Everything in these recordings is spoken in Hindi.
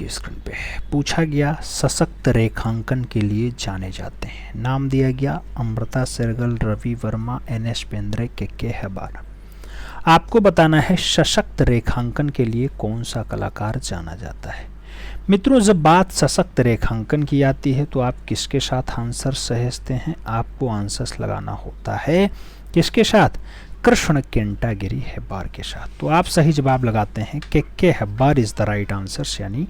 आपकी स्क्रीन पे। पूछा गया सशक्त रेखांकन के लिए जाने जाते हैं। नाम दिया गया अमृता शेरगिल, रवि वर्मा, एन.एस. बेंद्रे, के हेबार। आपको बताना है सशक्त रेखांकन के लिए कौन सा कलाकार जाना जाता है। मित्रों, जब बात सशक्त रेखांकन की आती है तो आप किसके साथ आंसर सहेजते हैं? आपको आंसर्स लगाना होता है किसके साथ? कृष्ण केंटागिरी हेब्बार के साथ। तो आप सही जवाब लगाते हैं के Hebbar is the right answer, यानी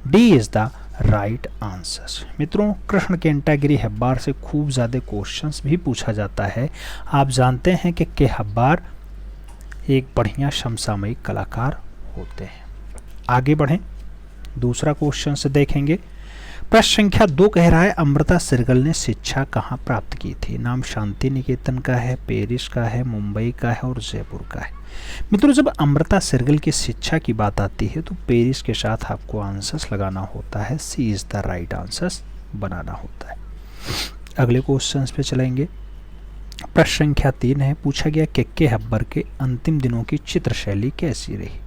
D is the right answer. मित्रों, कृष्ण केंटागिरी हेब्बार से खूब ज़्यादा क्वेश्चंस भी पूछा जाता है। आप जानते हैं कि के हेब्बार एक बढ़िया समसामयिक कलाकार होते हैं। आगे बढ़ें, दूसरा क्वेश्चन से देखेंगे। प्रश्न संख्या 2 कह रहा है अमृता शेरगिल ने शिक्षा कहाँ प्राप्त की थी? नाम शांति निकेतन का है, पेरिस का है, मुंबई का है और जयपुर का है। मित्रों, जब अमृता शेरगिल की शिक्षा की बात आती है तो पेरिस के साथ आपको आंसर्स लगाना होता है, सी इज द राइट आंसर्स बनाना होता है। अगले क्वेश्चन पे चलेंगे। प्रश्न संख्या 3 है। पूछा गया के हेब्बार के अंतिम दिनों की चित्र शैली कैसी रही?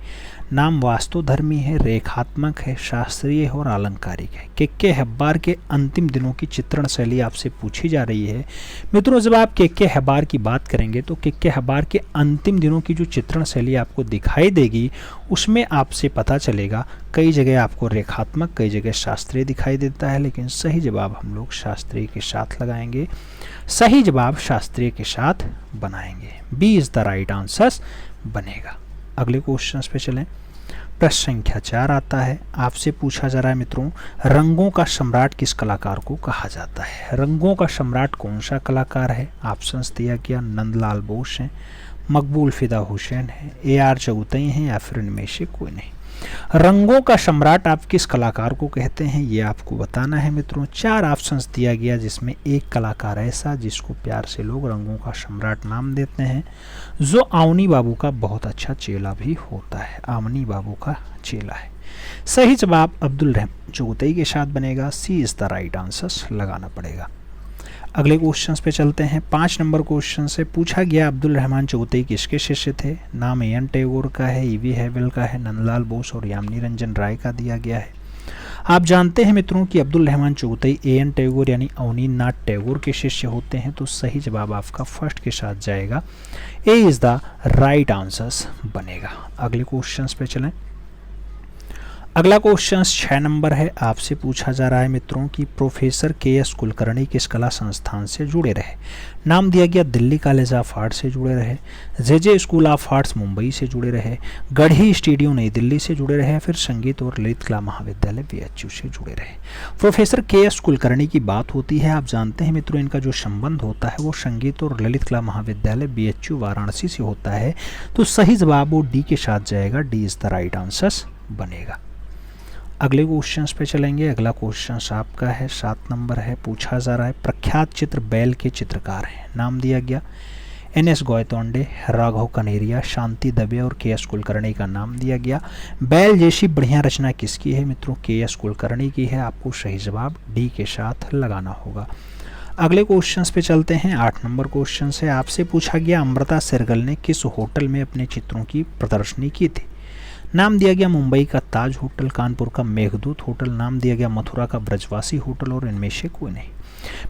नाम वास्तुधर्मी है, रेखात्मक है, शास्त्रीय है और आलंकारिक है। के हेब्बार के अंतिम दिनों की चित्रण शैली आपसे पूछी जा रही है। मित्रों, जब आप के हेब्बार की बात करेंगे तो के हेब्बार के अंतिम दिनों की जो चित्रण शैली आपको दिखाई देगी उसमें आपसे पता चलेगा, कई जगह आपको रेखात्मक, कई जगह शास्त्रीय दिखाई देता है, लेकिन सही जवाब हम लोग शास्त्रीय के साथ लगाएंगे। सही जवाब शास्त्रीय के साथ बनाएंगे, B is the right answer बनेगा। अगले क्वेश्चन पे चलें। प्रश्न संख्या 4 आता है। आपसे पूछा जा रहा है मित्रों, रंगों का सम्राट किस कलाकार को कहा जाता है? रंगों का सम्राट कौन सा कलाकार है? ऑप्शंस दिया गया नंदलाल बोस हैं, मकबूल फिदा हुसैन है, ए.आर. चौगताई हैं या फिर इनमें से कोई नहीं। रंगों का सम्राट आप किस कलाकार को कहते हैं ये आपको बताना है मित्रों। 4 ऑप्शंस दिया गया जिसमें एक कलाकार ऐसा जिसको प्यार से लोग रंगों का सम्राट नाम देते हैं, जो अवनी बाबू का बहुत अच्छा चेला भी होता है। अवनी बाबू का चेला है। सही जवाब अब्दुल रहमान चौगताई के साथ बनेगा, सी इज द राइट आंसर लगाना पड़ेगा। अगले क्वेश्चन पे चलते हैं। 5 नंबर क्वेश्चन से पूछा गया अब्दुल रहमान चौगताई किसके शिष्य थे? नाम ए.एन. टैगोर का है, ई.वी. हैवेल का है, नंदलाल बोस और यामिनी रंजन राय का दिया गया है। आप जानते हैं मित्रों कि अब्दुल रहमान चौगताई ए.एन. टैगोर यानी अवनीन्द्रनाथ टैगोर के शिष्य होते हैं। तो सही जवाब आपका फर्स्ट के साथ जाएगा, ए इज द राइट आंसर बनेगा। अगले क्वेश्चन पे चलें। अगला क्वेश्चन 6 नंबर है। आपसे पूछा जा रहा है मित्रों कि प्रोफेसर के.एस. कुलकर्णी किस कला संस्थान से जुड़े रहे? नाम दिया गया दिल्ली कॉलेज ऑफ आर्ट्स से जुड़े रहे, जे स्कूल ऑफ आर्ट्स मुंबई से जुड़े रहे, गढ़ी स्टूडियो नई दिल्ली से जुड़े रहे, फिर संगीत और ललित कला महाविद्यालय बीएचयू से जुड़े रहे। Professor KS. कुलकर्णी की बात होती है। आप जानते हैं मित्रों इनका जो संबंध होता है वो संगीत और ललित कला महाविद्यालय बीएचयू वाराणसी से होता है। तो सही जवाब वो डी के साथ जाएगा, D is the right answer बनेगा। अगले क्वेश्चन पे चलेंगे। अगला क्वेश्चन आपका है 7 नंबर है। पूछा जा रहा है प्रख्यात चित्र बैल के चित्रकार हैं। नाम दिया गया एन.एस. गोयतोंडे, राघव कनेरिया, शांति दबे और के.एस. कुलकर्णी का नाम दिया गया। बैल जैसी बढ़िया रचना किसकी है मित्रों? के.एस. कुलकर्णी की है। आपको सही जवाब डी के साथ लगाना होगा। अगले क्वेश्चन पे चलते हैं। 8 नंबर क्वेश्चन से आपसे पूछा गया अमृता शेरगिल ने किस होटल में अपने चित्रों की प्रदर्शनी की थी? नाम दिया गया मुंबई का ताज होटल, कानपुर का मेघदूत होटल, नाम दिया गया मथुरा का ब्रजवासी होटल और इनमें से कोई नहीं।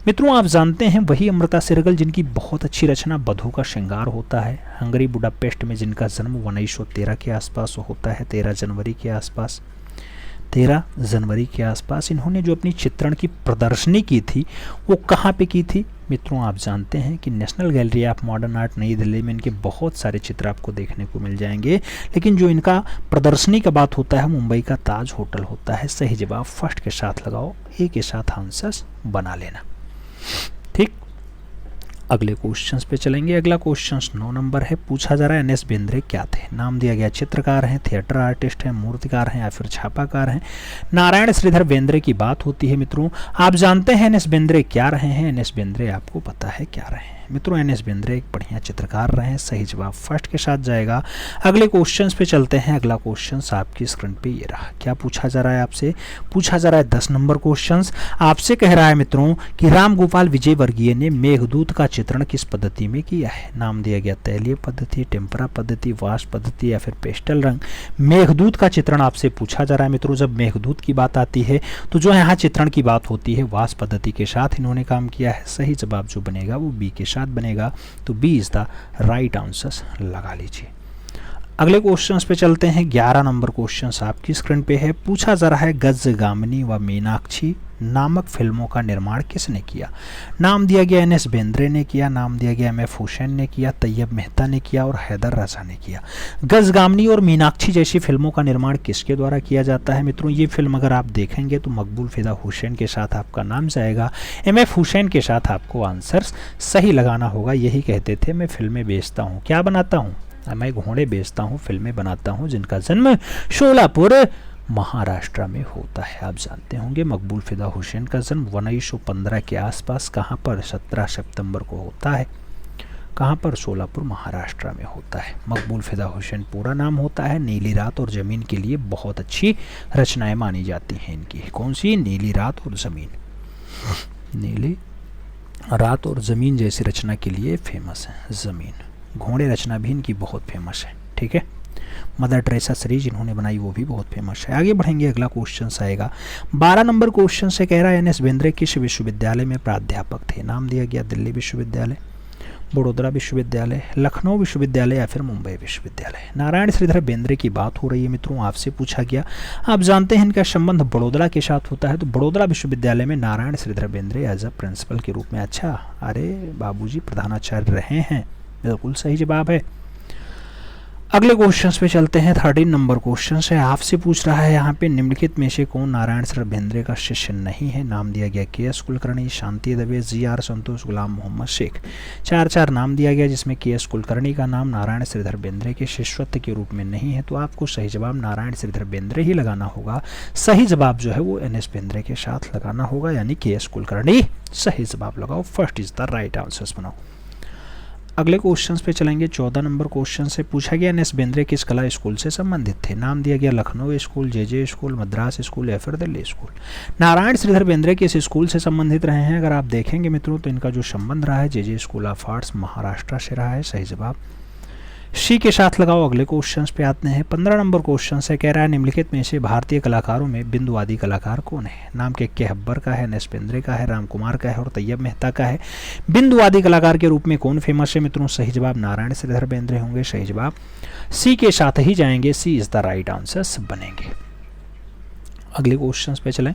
मित्रों, आप जानते हैं वही अमृता शेरगिल जिनकी बहुत अच्छी रचना बधू का श्रृंगार होता है, हंगरी बुडापेस्ट में जिनका जन्म 1913 के आसपास होता है, 13 जनवरी के आसपास। इन्होंने जो अपनी चित्रण की प्रदर्शनी की थी वो कहाँ पे की थी मित्रों? आप जानते हैं कि national gallery of modern art नई दिल्ली में इनके बहुत सारे चित्र आपको देखने को मिल जाएंगे, लेकिन जो इनका प्रदर्शनी का बात होता है मुंबई का ताज होटल होता है। सही जवाब फर्स्ट के साथ लगाओ, ए के साथ आंसर्स बना लेना। ठीक, अगले क्वेश्चंस पे चलेंगे। अगला क्वेश्चन 9 नंबर है। पूछा जा रहा है एन.एस. बेंद्रे क्या थे? नाम दिया गया चित्रकार हैं, थिएटर आर्टिस्ट हैं, मूर्तिकार हैं या फिर छापाकार हैं। नारायण श्रीधर बेंद्रे की बात होती है मित्रों। आप जानते हैं एन.एस. बेंद्रे क्या रहे हैं? एन.एस. बेंद्रे आपको पता है क्या रहे हैं। मित्रों एन एस बेंद्रे एक बढ़िया चित्रकार रहे हैं, सही जवाब फर्स्ट के साथ जाएगा। अगले क्वेश्चन पे चलते हैं। अगला क्वेश्चन आपकी स्क्रीन पे ये रहा। क्या पूछा जा रहा है आपसे? पूछा जा रहा है 10 नंबर क्वेश्चन। आपसे कह रहा है मित्रों कि राम गोपाल विजयवर्गीय ने मेघदूत का चित्रण किस पद्धति में किया है? नाम दिया गया तैलीय पद्धति, टेम्परा पद्धति, वाष्प पद्धति या फिर पेस्टल रंग। मेघदूत का चित्रण आपसे पूछा जा रहा है मित्रों। जब मेघदूत की बात आती है तो जो यहाँ चित्रण की बात होती है वाष्प पद्धति के साथ इन्होंने काम किया है। सही जवाब जो बनेगा वो बी के साथ बनेगा, तो B is the right answer लगा लीजिए। अगले क्वेश्चंस पे चलते हैं। 11 नंबर क्वेश्चंस आपकी स्क्रीन पे है। पूछा जा रहा है गजगामिनी व मीनाक्षी नामक फिल्मों का निर्माण किसने किया? नाम दिया गया एन एस बेंद्रे ने किया, नाम दिया गया एम एफ हुसैन ने किया, तैयब मेहता ने किया और हैदर रजा ने किया। गजगामिनी और मीनाक्षी जैसी फिल्मों का निर्माण किसके द्वारा किया जाता है? मित्रों ये फिल्म अगर आप देखेंगे तो मकबूल फिदा हुसैन के साथ आपका नाम जाएगा, एम एफ हुसैन के साथ आपको आंसर सही लगाना होगा। यही कहते थे मैं फिल्में बेचता हूँ, क्या बनाता हूँ? मैं घोड़े बेचता हूँ, फिल्में बनाता हूँ, जिनका जन्म शोलापुर महाराष्ट्र में होता है। आप जानते होंगे मकबूल फिदा हुसैन का जन्म 1915 के आसपास कहाँ पर? 17 सितंबर को होता है। कहाँ पर? शोलापुर महाराष्ट्र में होता है। मकबूल फिदा हुसैन पूरा नाम होता है। नीली रात और ज़मीन के लिए बहुत अच्छी रचनाएं मानी जाती हैं इनकी। कौन सी? नीली रात और ज़मीन। नीली रात और ज़मीन जैसी रचना के लिए फेमस है। ज़मीन घोड़े रचना भी इनकी बहुत फेमस है। ठीक है, मदर टेरेसा सीरीज इन्होंने बनाई वो भी बहुत फेमस है। आगे बढ़ेंगे। अगला क्वेश्चन आएगा 12 नंबर क्वेश्चन से कह रहा है एन एस बेंद्रे किस विश्वविद्यालय में प्राध्यापक थे? नाम दिया गया दिल्ली विश्वविद्यालय, बड़ौदा विश्वविद्यालय, लखनऊ विश्वविद्यालय या फिर मुंबई विश्वविद्यालय। नारायण श्रीधर बेंद्रे की बात हो रही है मित्रों, आपसे पूछा गया। आप जानते हैं इनका संबंध बड़ौदा के साथ होता है, तो बड़ौदा विश्वविद्यालय में Narayan Shridhar Bendre as a principal के रूप में। अच्छा, अरे बाबूजी प्रधानाचार्य रहे हैं, बिल्कुल सही जवाब है। अगले क्वेश्चन पे चलते हैं। 13 नंबर क्वेश्चन है। आपसे पूछ रहा है यहाँ पे निम्नलिखित में से कौन नारायण श्रीधर बेंद्रे का शिष्य नहीं है? नाम दिया गया K S Kulkarni, Shanti Dave, G R Santosh, Ghulam Mohammed Sheikh. चार नाम दिया गया जिसमें के एस कुलकर्णी का नाम नारायण श्रीधर बेंद्रे के शिष्यत्व के रूप में नहीं है, तो आपको सही जवाब नारायण श्रीधर बेंद्रे ही लगाना होगा। सही जवाब जो है वो एन एस बेंद्रे के साथ लगाना होगा, यानी के एस कुलकर्णी। सही जवाब लगाओ, first is the right answer बनाओ। अगले क्वेश्चंस पे चलेंगे। 14 नंबर क्वेश्चन से पूछा गया एन एस बेंद्रे किस कला स्कूल से संबंधित थे? नाम दिया गया लखनऊ स्कूल, जे स्कूल, मद्रास स्कूल या फिर दिल्ली स्कूल। नारायण श्रीधर बेंद्रे किस स्कूल से संबंधित रहे हैं? अगर आप देखेंगे मित्रों तो इनका जो संबंध रहा है जे स्कूल ऑफ आर्ट्स महाराष्ट्र से रहा है। सही जवाब सी के साथ लगाओ। अगले क्वेश्चंस पे आते हैं। 15 नंबर क्वेश्चन से कह रहा है निम्नलिखित में से भारतीय कलाकारों में बिंदुवादी कलाकार कौन है? नाम के हब्बर का है, एन एस बेंद्रे का है, राम कुमार का है और तैयब मेहता का है। बिंदुवादी कलाकार के रूप में कौन फेमस है मित्रों? सही जवाब नारायण श्रीधर बेंद्रे होंगे। सही जवाब सी के साथ ही जाएंगे, सी इज द राइट आंसर बनेंगे। अगले क्वेश्चन पे चलें।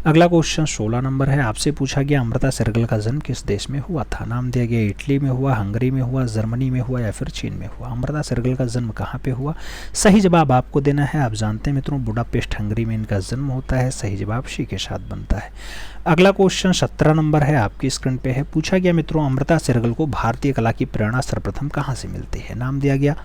अगला क्वेश्चन 16 नंबर है। आपसे पूछा गया अमृता शेरगिल का जन्म किस देश में हुआ था? नाम दिया गया इटली में हुआ, हंगरी में हुआ, जर्मनी में हुआ या फिर चीन में हुआ। अमृता शेरगिल का जन्म कहाँ पे हुआ? सही जवाब आपको देना है। आप जानते हैं मित्रों बुडापेस्ट हंगरी में इनका जन्म होता है। सही जवाब सी के साथ बनता है। अगला क्वेश्चन 17 नंबर है, आपकी स्क्रीन पे है। पूछा गया मित्रों अमृता शेरगिल को भारतीय कला की प्रेरणा सर्वप्रथम कहाँ से मिलती है? नाम दिया गया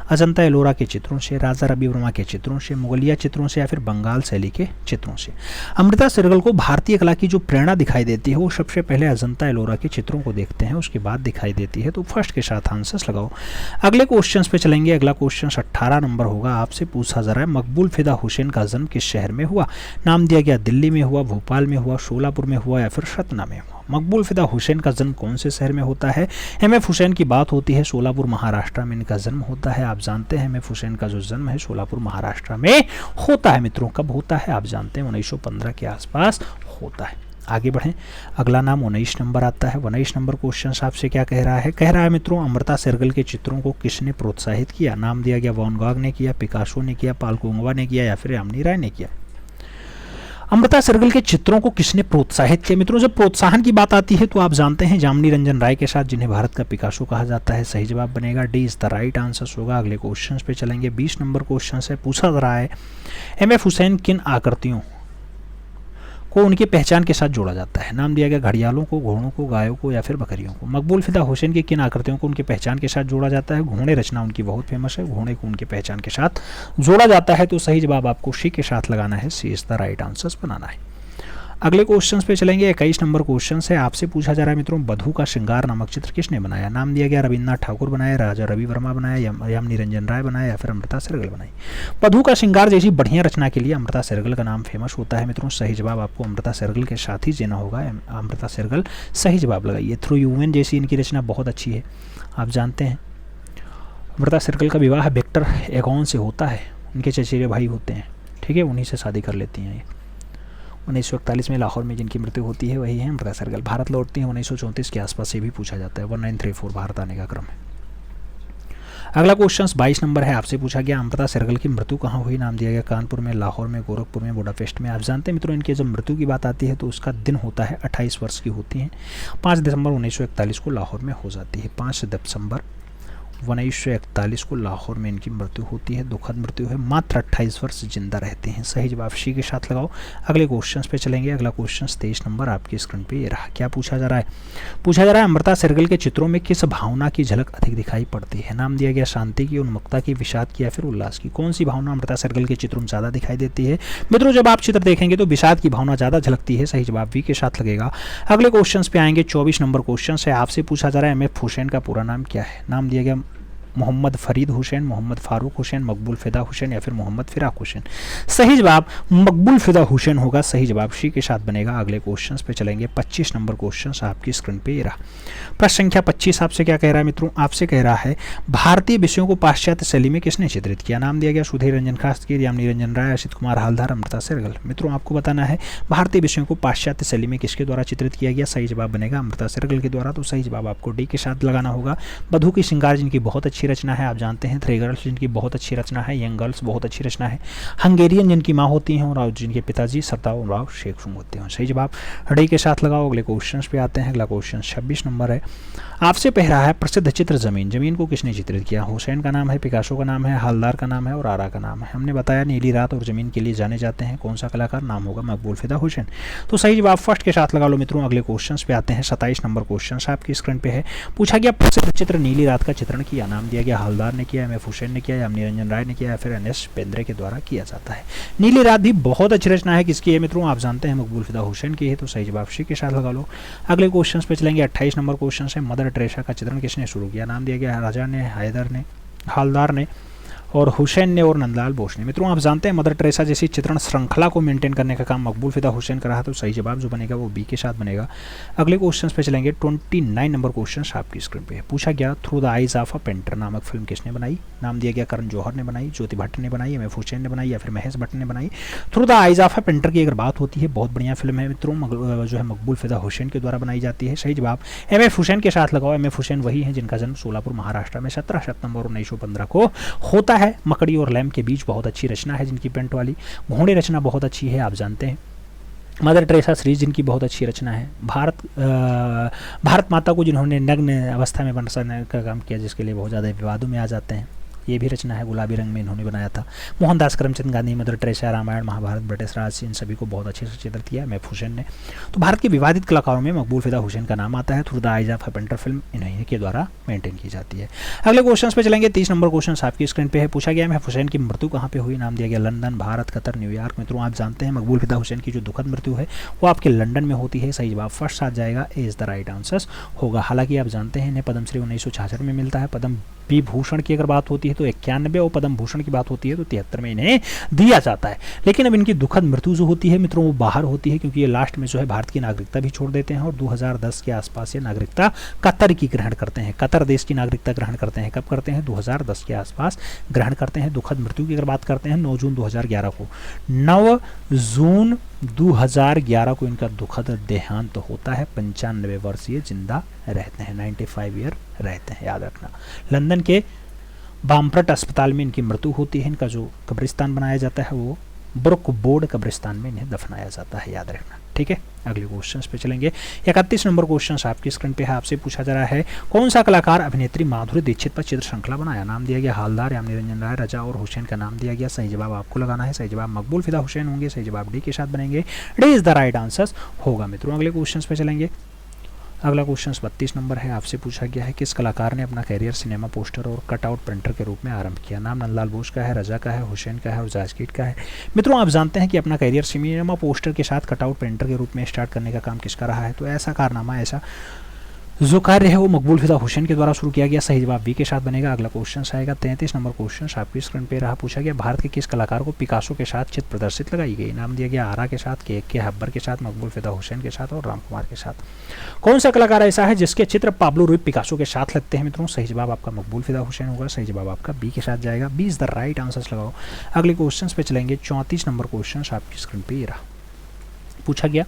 अजंता एलोरा के चित्रों से, राजा रवि वर्मा के चित्रों से, मुगलिया चित्रों से या फिर बंगाल शैली के चित्रों से। अमृता शेरगिल को भारतीय कला की जो प्रेरणा दिखाई देती है वो सबसे पहले अजंता एलोरा के चित्रों को देखते हैं, उसके बाद दिखाई देती है, तो फर्स्ट के साथ आंसर्स लगाओ। अगले क्वेश्चन पे चलेंगे। अगला क्वेश्चन 18 नंबर होगा। आपसे पूछा जा रहा है मकबूल फिदा हुसैन का जन्म किस शहर में हुआ? नाम दिया गया दिल्ली में हुआ, भोपाल में हुआ, शोलापुर में हुआ या फिर सतना में हुआ। मकबूल फिदा हुसैन का जन्म कौन से शहर में होता है? एम एफ हुसैन की बात होती है, शोलापुर महाराष्ट्र में इनका जन्म होता है। आप जानते हैं एम एफ हुसैन का जो जन्म है शोलापुर महाराष्ट्र में होता है। मित्रों कब होता है? आप जानते हैं 1915 के आसपास होता है। आगे बढ़ें। अगला नाम 19 नंबर आता है। 19 नंबर क्वेश्चन आपसे क्या कह रहा है? कह रहा है मित्रों अमृता शेरगिल के चित्रों को किसने प्रोत्साहित किया? नाम दिया गया वैन गॉग ने किया, पिकासो ने किया, पाल कोंगवा ने किया या फिर यामिनी राय ने किया। अमृता शेरगिल के चित्रों को किसने प्रोत्साहित किया? मित्रों जब प्रोत्साहन की बात आती है तो आप जानते हैं जामिनी रंजन राय के साथ, जिन्हें भारत का पिकासो कहा जाता है। सही जवाब बनेगा D is the right answer होगा। अगले क्वेश्चन पे चलेंगे। 20 नंबर क्वेश्चन से पूछा जा रहा है एम एफ हुसैन किन आकृतियों को उनकी पहचान के साथ जोड़ा जाता है? नाम दिया गया घड़ियालों को, घोड़ों को, गायों को या फिर बकरियों को। मकबूल फिदा हुसैन की किन आकृतियों को उनकी पहचान के साथ जोड़ा जाता है? घोड़े रचना उनकी बहुत फेमस है, घोड़े को उनकी पहचान के साथ जोड़ा जाता है, तो सही जवाब आपको सी के साथ लगाना है। सी इज द राइट आंसर बनाना है। अगले क्वेश्चन पे चलेंगे। 21 नंबर क्वेश्चन है, आपसे पूछा जा रहा है मित्रों, बधू का श्रृंगार नामक चित्र किसने बनाया? नाम दिया गया रविन्द्रनाथ ठाकुर बनाया, राजा रवि वर्मा बनाया, यम निरंजन राय बनाया या फिर अमृता शेरगिल बनाई। बधू का श्रृंगार जैसी बढ़िया रचना के लिए अमृता शेरगिल का नाम फेमस होता है मित्रों। सही जवाब आपको अमृता शेरगिल के साथ ही देना होगा, अमृता शेरगिल सही जवाब लगाइए। थ्रू ह्यूमन जैसी इनकी रचना बहुत अच्छी है, आप जानते हैं। अमृता शेरगिल का विवाह विक्टर एगॉन से होता है, उनके चचेरे भाई होते हैं, ठीक है, उन्हीं से शादी कर लेती हैं ये। 1941 में लाहौर में जिनकी मृत्यु होती है वही है अमृता शेरगिल। भारत लौटती हैं 1934 के आसपास, से भी पूछा जाता है। 1934 भारत आने का क्रम है। अगला क्वेश्चन 22 नंबर है, आपसे पूछा गया अमृता शेरगिल की मृत्यु कहाँ हुई? नाम दिया गया कानपुर में, लाहौर में, गोरखपुर में, बुडापेस्ट में। आप जानते हैं मित्रों, इनके जब मृत्यु की बात आती है तो उसका दिन होता है 28 वर्ष की होती हैं। 5 दिसंबर 1941 को लाहौर में हो जाती है। 5 दिसंबर 1941 को लाहौर में इनकी मृत्यु होती है, दुखद मृत्यु है। मात्र 28 वर्ष जिंदा रहते हैं। सही जवाब सी के साथ लगाओ। अगले क्वेश्चन पे चलेंगे। अगला क्वेश्चन 23 नंबर आपकी स्क्रीन पे ये रहा। क्या पूछा जा रहा है? पूछा जा रहा है अमृता शेरगिल के चित्रों में किस भावना की झलक अधिक दिखाई पड़ती है? नाम दिया गया शांति की, उन्मुक्ता की, विषाद की या फिर उल्लास की। कौन सी भावना अमृता शेरगिल के चित्रों में ज़्यादा दिखाई देती है? मित्रों जब आप चित्र देखेंगे तो विषाद की भावना ज़्यादा झलकती है। सही जवाब वी के साथ लगेगा। अगले क्वेश्चन पे आएंगे। 24 नंबर क्वेश्चन है, आपसे पूछा जा रहा है एम.एफ. हुसैन का पूरा नाम क्या है? नाम दिया गया मोहम्मद फरीद हुसैन, मोहम्मद फारूक हुसैन, मकबूल फिदा हुसैन या फिर मोहम्मद फिराक हुसैन। सही जवाब मकबूल फिदा हुसैन होगा। सही जवाब सी के साथ बनेगा। अगले क्वेश्चन पे चलेंगे। 25 नंबर क्वेश्चन आपकी स्क्रीन पे ये रहा। प्रश्न संख्या 25 आपसे क्या कह रहा है मित्रों? आपसे कह रहा है भारतीय विषयों को पाश्चात्य शैली में किसने चित्रित किया? नाम दिया गया सुधीर रंजन शास्त्री, याम निरंजन राय, असित कुमार हालदार, अमृता शेरगिल। मित्रों आपको बताना है भारतीय विषयों को पाश्चात्य शैली में किसके द्वारा चित्रित किया गया? सही जवाब बनेगा अमृता शेरगिल के द्वारा। तो सही जवाब आपको डी के साथ लगाना होगा। बधू की श्रृंगार जिनकी बहुत अच्छी रचना है, आप जानते हैं। थ्री गर्ल्स जिनकी बहुत अच्छी रचना है, यंग गर्ल्स बहुत अच्छी रचना है, हंगेरियन जिनकी माँ होती हैं और जिनके पिताजी सरदार राव शेख होते हैं। सही जवाब डी के साथ लगाओ। अगले क्वेश्चन पे आते हैं। अगला क्वेश्चन 26 नंबर है, आपसे कह रहा है प्रसिद्ध चित्र जमीन। जमीन को किसने चित्रित किया? हुसैन का नाम है, पिकासो का नाम है, हालदार का नाम है और आरा का नाम है। हमने बताया नीली रात और जमीन के लिए जाने जाते हैं। कौन सा कलाकार? नाम होगा मकबूल फिदा हुसैन। तो सही जवाब फर्स्ट के साथ लगा लो मित्रों। अगले क्वेश्चन पे आते हैं। 27 नंबर क्वेश्चन आपकी स्क्रीन पे है। पूछा गया प्रसिद्ध चित्र नीली रात का चित्रण किया। नाम दिया गया हालदार ने किया, एम.एफ. हुसैन ने किया, याम निरंजन राय ने किया या फिर एन.एस. पेंद्रे के द्वारा किया जाता है। नीली रात भी बहुत अच्छी रचना है, किसकी है मित्रों? आप जानते हैं मकबूल फिदा हुसैन की है। तो सही जवाब सी के साथ लगा लो। अगले क्वेश्चन पे चलेंगे। 28 नंबर क्वेश्चन है, मदर टेरेसा का चित्रण किसने शुरू किया? नाम दिया गया राजा ने, हैदर ने, हालदार ने और हुसैन ने और नंदलाल बोस ने। मित्रों आप जानते हैं मदर टेरेसा जैसी चित्रण श्रृंखला को मेंटेन करने का काम मकबूल फिदा हुसैन का रहा। तो सही जवाब जो बनेगा वो बी के साथ बनेगा। अगले क्वेश्चन पे चलेंगे। 29 नंबर क्वेश्चन आपकी स्क्रीन पे है। पूछा गया through the eyes of a painter नामक फिल्म किसने बनाई? नाम दिया गया करण जौहर ने बनाई, ज्योति भट्ट ने बनाई, एम.एफ. हुसैन ने बनाई या फिर महेश भट्ट ने बनाई। Through the eyes of a painter की अगर बात होती है, बहुत बढ़िया फिल्म है मित्रों, जो है मकबूल फिदा हुसैन के द्वारा बनाई जाती है। सही जवाब एम.एफ. हुसैन के साथ लगाओ। एम.एफ. हुसैन वही है जिनका जन्म सोलापुर महाराष्ट्र में 17 सितंबर 1915 को होता है। मकड़ी और लैम्प के बीच बहुत अच्छी रचना है जिनकी पेंट वाली। घोड़े रचना बहुत अच्छी है, आप जानते हैं। मदर टेरेसा सीरीज जिनकी बहुत अच्छी रचना है। भारत माता को जिन्होंने नग्न अवस्था में बनाने का काम किया, जिसके लिए बहुत ज़्यादा विवादों में आ जाते हैं, ये भी रचना है। गुलाबी रंग में इन्होंने बनाया था। Mohandas Karamchand Gandhi, Mother Teresa, Ramayan, Mahabharat, British Raj, इन सभी को बहुत अच्छे से चित्रित किया एम.एफ. हुसैन ने। तो भारत के विवादित कलाकारों में मकबूल फिदा हुसैन का नाम आता है। Through the eyes of a painter film इन्हीं के द्वारा मेंटेन की जाती है। अगले क्वेश्चन पे चलेंगे। 30 नंबर क्वेश्चन आपकी स्क्रीन पे है। पूछा गया एम.एफ. हुसैन की मृत्यु कहाँ पे हुई? नाम दिया गया लंदन, भारत, कतर, न्यूयॉर्क। मित्रों आप जानते हैं मकबूल फिदा हुसैन की जो दुखद मृत्यु है वो आपके लंदन में होती है। सही जवाब फर्स्ट आ जाएगा, ए इज द राइट आंसर होगा। हालांकि आप जानते हैं इन्हें पद्मश्री 1966 में मिलता है। पद्म विभूषण की अगर बात होती है तो 91 और पद्म भूषण की बात होती है तो 73 में इन्हें दिया जाता है। लेकिन अब इनकी दुखद मृत्यु जो होती है मित्रों वो बाहर होती है, क्योंकि ये लास्ट में जो है भारत की नागरिकता भी छोड़ देते हैं और 2010 के आसपास ये नागरिकता कतर की ग्रहण करते हैं। कतर देश की नागरिकता ग्रहण करते हैं। कब करते हैं? 2010 के आसपास ग्रहण करते हैं। दुखद मृत्यु की अगर बात करते हैं 9 जून 2011 को, 9 जून 2011 को इनका दुखद देहांत होता है। 95 वर्षीय जिंदा रहते हैं, 95 ईयर रहते हैं, याद रखना। लंदन के बामफ्रट अस्पताल में इनकी मृत्यु होती है। इनका जो कब्रिस्तान बनाया जाता है वो ब्रुक बोर्ड कब्रिस्तान में इन्हें दफनाया जाता है, याद रखना। ठीक है, अगले क्वेश्चन पे चलेंगे। 31 नंबर क्वेश्चन आपकी स्क्रीन पे है। आपसे पूछा जा रहा है कौन सा कलाकार अभिनेत्री माधुरी दीक्षित पर चित्र श्रृंखला बनाया? नाम दिया गया हालदार, याम निरंजन राय, रजा और हुसैन का नाम दिया गया। सही जवाब आपको लगाना है। सही जवाब मकबूल फिदा हुसैन होंगे। सही जवाब डी के साथ बनेंगे। D is the right answer होगा मित्रों। अगले क्वेश्चन पे चलेंगे। अगला क्वेश्चन 32 नंबर है, आपसे पूछा गया है किस कलाकार ने अपना करियर सिनेमा पोस्टर और कटआउट प्रिंटर के रूप में आरंभ किया। नाम नंदलाल बोस का है, रजा का है, हुसैन का है और जाजकीट का है। मित्रों आप जानते हैं कि अपना करियर सिनेमा पोस्टर के साथ कटआउट प्रिंटर के रूप में स्टार्ट करने का काम किसका रहा है, तो ऐसा कारनामा, ऐसा जो कार्य है वो मकबूल फिदा हुसैन के द्वारा शुरू किया गया। सही जवाब बी के साथ बनेगा। अगला क्वेश्चन आएगा 33 नंबर क्वेश्चन आपकी स्क्रीन पे रहा, पूछा गया भारत के किस कलाकार को पिकासो के साथ चित्र प्रदर्शित लगाई गई। नाम दिया गया आरा के साथ, के हब्बर के साथ, मकबूल फिदा हुसैन के साथ और राम कुमार के साथ। कौन सा कलाकार ऐसा है जिसके चित्र पाब्लो रुई पिकासो के साथ लगते हैं मित्रों। सही जवाब आपका मकबूल फिदा हुसैन होगा। सही जवाब आपका बी के साथ जाएगा। 20 द राइट आंसर्स लगाओ। अगले क्वेश्चन पे चलेंगे। 34 नंबर क्वेश्चन आपकी स्क्रीन पे रहा, पूछा गया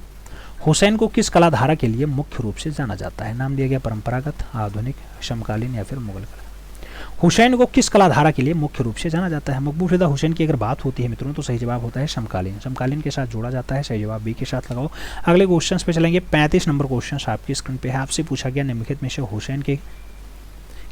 हुसैन को किस कलाधारा के लिए मुख्य रूप से जाना जाता है। नाम दिया गया परंपरागत, आधुनिक, समकालीन या फिर मुगल कला। हुसैन को किस कलाधारा के लिए मुख्य रूप से जाना जाता है। मकबूल फिदा हुसैन की अगर बात होती है मित्रों तो सही जवाब होता है समकालीन। समकालीन के साथ जोड़ा जाता है। सही जवाब बी के साथ लगाओ। अगले क्वेश्चन पे चलेंगे। 35 नंबर क्वेश्चन आपकी स्क्रीन पे है, आपसे पूछा गया निम्नलिखित में से हुसैन के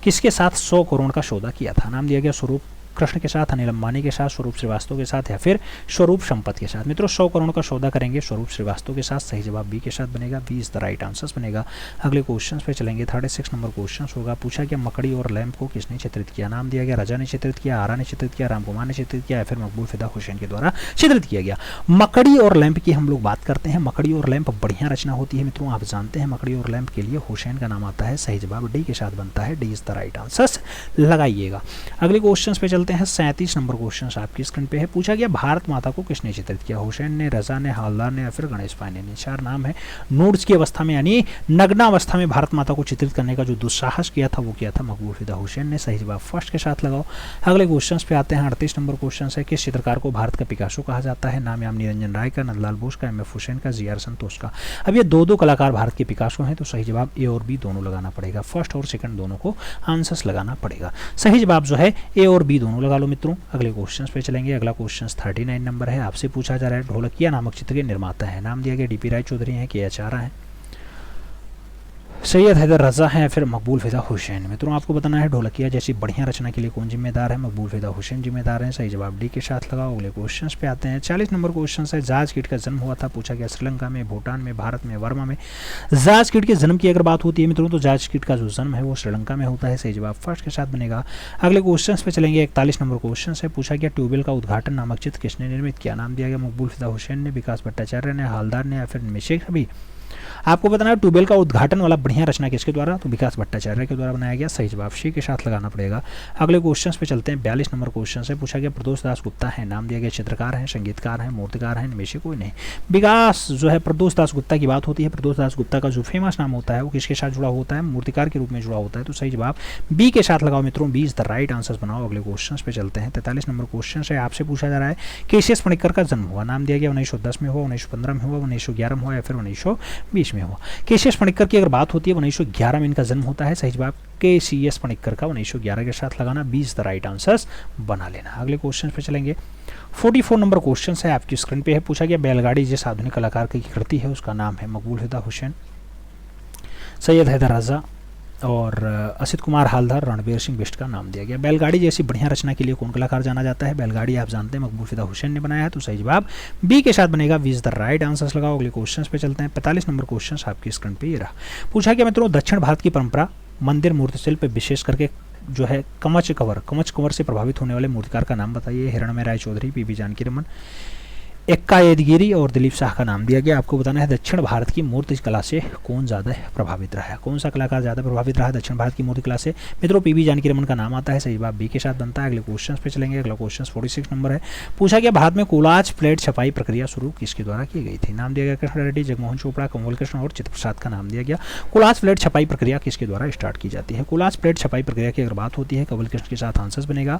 किसके साथ 100 करोड़ का सौदा किया था। नाम दिया गया स्वरूप कृष्ण के साथ, अनिल अंबानी के साथ, स्वरूप श्रीवास्तव के साथ या फिर स्वरूप संपत के साथ। मित्रों 100 करोड़ का सौदा करेंगे स्वरूप श्रीवास्तव के साथ। सही जवाब बी के साथ बनेगा। 20 द राइट आंसर्स बनेगा। अगले क्वेश्चन पे चलेंगे। 36 नंबर क्वेश्चन होगा, पूछा गया मकड़ी और लैंप को किसने चित्रित किया। नाम दिया गया रजा ने चित्रित किया, आरा ने चित्रित किया, राम कुमार ने चित्रित किया या फिर मकबूल फिदा हुसैन के द्वारा चित्रित किया गया। मकड़ी और लैंप की हम लोग बात करते हैं। मकड़ी और लैंप बढ़िया रचना होती है मित्रों, आप जानते हैं मकड़ी और लैंप के लिए हुसैन का नाम आता है। सही जवाब डी के साथ बनता है। D is the right answers लगाइएगा। अगले क्वेश्चन पे चलते हैं। 37 नंबर क्वेश्चन आपकी स्क्रीन पे है, पूछा गया भारत माता को किसने चित्रित किया। हुसैन ने, रजा ने, हालदार ने या फिर गणेश पांडे ने। 4 नाम है। नूड्स की अवस्था में यानी नग्नावस्था में भारत माता को चित्रित करने का जो दुस्साहस किया था वो किया था मकबूल फिदा हुसैन ने। सही जवाब फर्स्ट के साथ लगाओ। अगले क्वेश्चन पे आते हैं। 38 नंबर क्वेश्चन है, किस चित्रकार को भारत का पिकासो कहा जाता है। नाम याम निरंजन राय का, नंदलाल बोस का, एम एफ हुसैन का, जी आर संतोष का। अब ये दो कलाकार भारत के पिकासो हैं तो सही जवाब ए और बी दोनों लगाना पड़ेगा। फर्स्ट और सेकंड दोनों को आंसर्स लगाना पड़ेगा। सही जवाब जो है ए और बी दोनों लगा लो मित्रों। अगले क्वेश्चन पे चलेंगे। अगला क्वेश्चन 39 नंबर है, आपसे पूछा जा रहा है ढोलकिया नामक चित्र के निर्माता है। नाम दिया गया डीपी राय चौधरी हैं, के एच आरा हैं, सैयद हैदर रजा है या फिर मकबूल फिदा हुसैन। मित्रों आपको बताना है ढोलकिया जैसी बढ़िया रचना के लिए कौन जिम्मेदार है। मकबूल फिदा हुसैन जिम्मेदार हैं। सही जवाब डी के साथ लगाओ। अगले क्वेश्चन पे आते हैं। 40 नंबर क्वेश्चन है, जाज किट का जन्म हुआ था, पूछा गया श्रीलंका में, भूटान में, भारत में, वर्मा में। जाज किट के जन्म की अगर बात होती है मित्रों तो जाज किट का जो जन्म है वो श्रीलंका में होता है। सही जवाब फर्स्ट के साथ बनेगा। अगले क्वेश्चन पे चलेंगे। 41 नंबर क्वेश्चन है, पूछा गया ट्यूबवेल का उद्घाटन नामक चित्र किसने निर्मित किया। नाम दिया गया मकबूल फिदा हुसैन ने, विकास भट्टाचार्य ने, हालदार ने या फिर मिशेक भी। आपको बताना है ट्यूबवेल का उद्घाटन वाला बढ़िया रचना किसके द्वारा, तो विकास भट्टाचार्य के द्वारा बनाया गया। सही जवाब सी के साथ लगाना पड़ेगा। अगले क्वेश्चन पे चलते हैं। 42 नंबर क्वेश्चन से पूछा गया प्रदोष दास गुप्ता है। नाम दिया गया चित्रकार हैं, संगीतकार हैं, मूर्तिकार हैं, इनमें से कोई नहीं। विकास जो है प्रदोष दास गुप्ता की बात होती है। प्रदोष दास गुप्ता का जो फेमस नाम होता है वो किसके साथ जुड़ा होता है, मूर्तिकार के रूप में जुड़ा होता है। तो सही जवाब बी के साथ लगाओ मित्रों। 20 द राइट आंसर्स बनाओ। अगले क्वेश्चन पे चलते हैं। 43 नंबर क्वेश्चन से आपसे पूछा जा रहा है केसीएस पणिक्कर का जन्म हुआ। नाम दिया गया 1910 में हुआ, 1915 में हुआ, 1911 में हुआ या फिर 1920 में हुआ। केसीएस पणिक्कर की अगर बात होती है 1911 में इनका जन्म होता है। सही जवाब केसीएस पणिक्कर का 1911 के साथ लगाना। 20 द राइट आंसर्स बना लेना। अगले क्वेश्चन पे चलेंगे। 44 नंबर क्वेश्चन है आपकी स्क्रीन पे है, पूछा गया बैलगाड़ी जिस आधुनिक कलाकार की कृति है उसका नाम है मकबूल फिदा हुसैन, सैयद हैदर रजा और असित कुमार हालदार, रणबीर सिंह बिष्ट का नाम दिया गया। बैलगाड़ी जैसी बढ़िया रचना के लिए कौन कलाकार जाना जाता है। बैलगाड़ी आप जानते हैं मकबूल फिदा हुसैन ने बनाया है। तो सही जवाब बी के साथ बनेगा। 20 द राइट आंसर्स लगाओ। अगले क्वेश्चन पे चलते हैं। 45 नंबर क्वेश्चन आपकी स्क्रीन पे ये रहा, पूछा गया मित्रों दक्षिण भारत की परंपरा मंदिर मूर्ति शिल्प विशेष करके जो है कवच कंवर से प्रभावित होने वाले मूर्तिकार का नाम बताइए। हिरणमय राय चौधरी, पीबी जानकी रमन, एक्का येदगिरी और दिलीप शाह का नाम दिया गया। आपको बताना है दक्षिण भारत की मूर्ति कला से कौन ज़्यादा प्रभावित रहा है, कौन सा कलाकार ज़्यादा प्रभावित रहा है दक्षिण भारत की मूर्ति कला से। मित्रों पीबी जानकी रमन का नाम आता है। सही जवाब बी के साथ बनता है। अगले क्वेश्चन पे चलेंगे। अगला क्वेश्चन 46 नंबर है, पूछा गया भारत में कोलाज प्लेट छपाई प्रक्रिया शुरू किसके द्वारा की गई थी। नाम दिया गया कृष्ण रेड्डी, जगमोहन चोपड़ा, कमल कृष्ण और चित्र प्रसाद का नाम दिया गया। कोलाज प्लेट छपाई प्रक्रिया किसके द्वारा स्टार्ट की जाती है। कोलाज प्लेट छपाई प्रक्रिया की अगर बात होती है कमल कृष्ण के साथ आंसर्स बनेगा।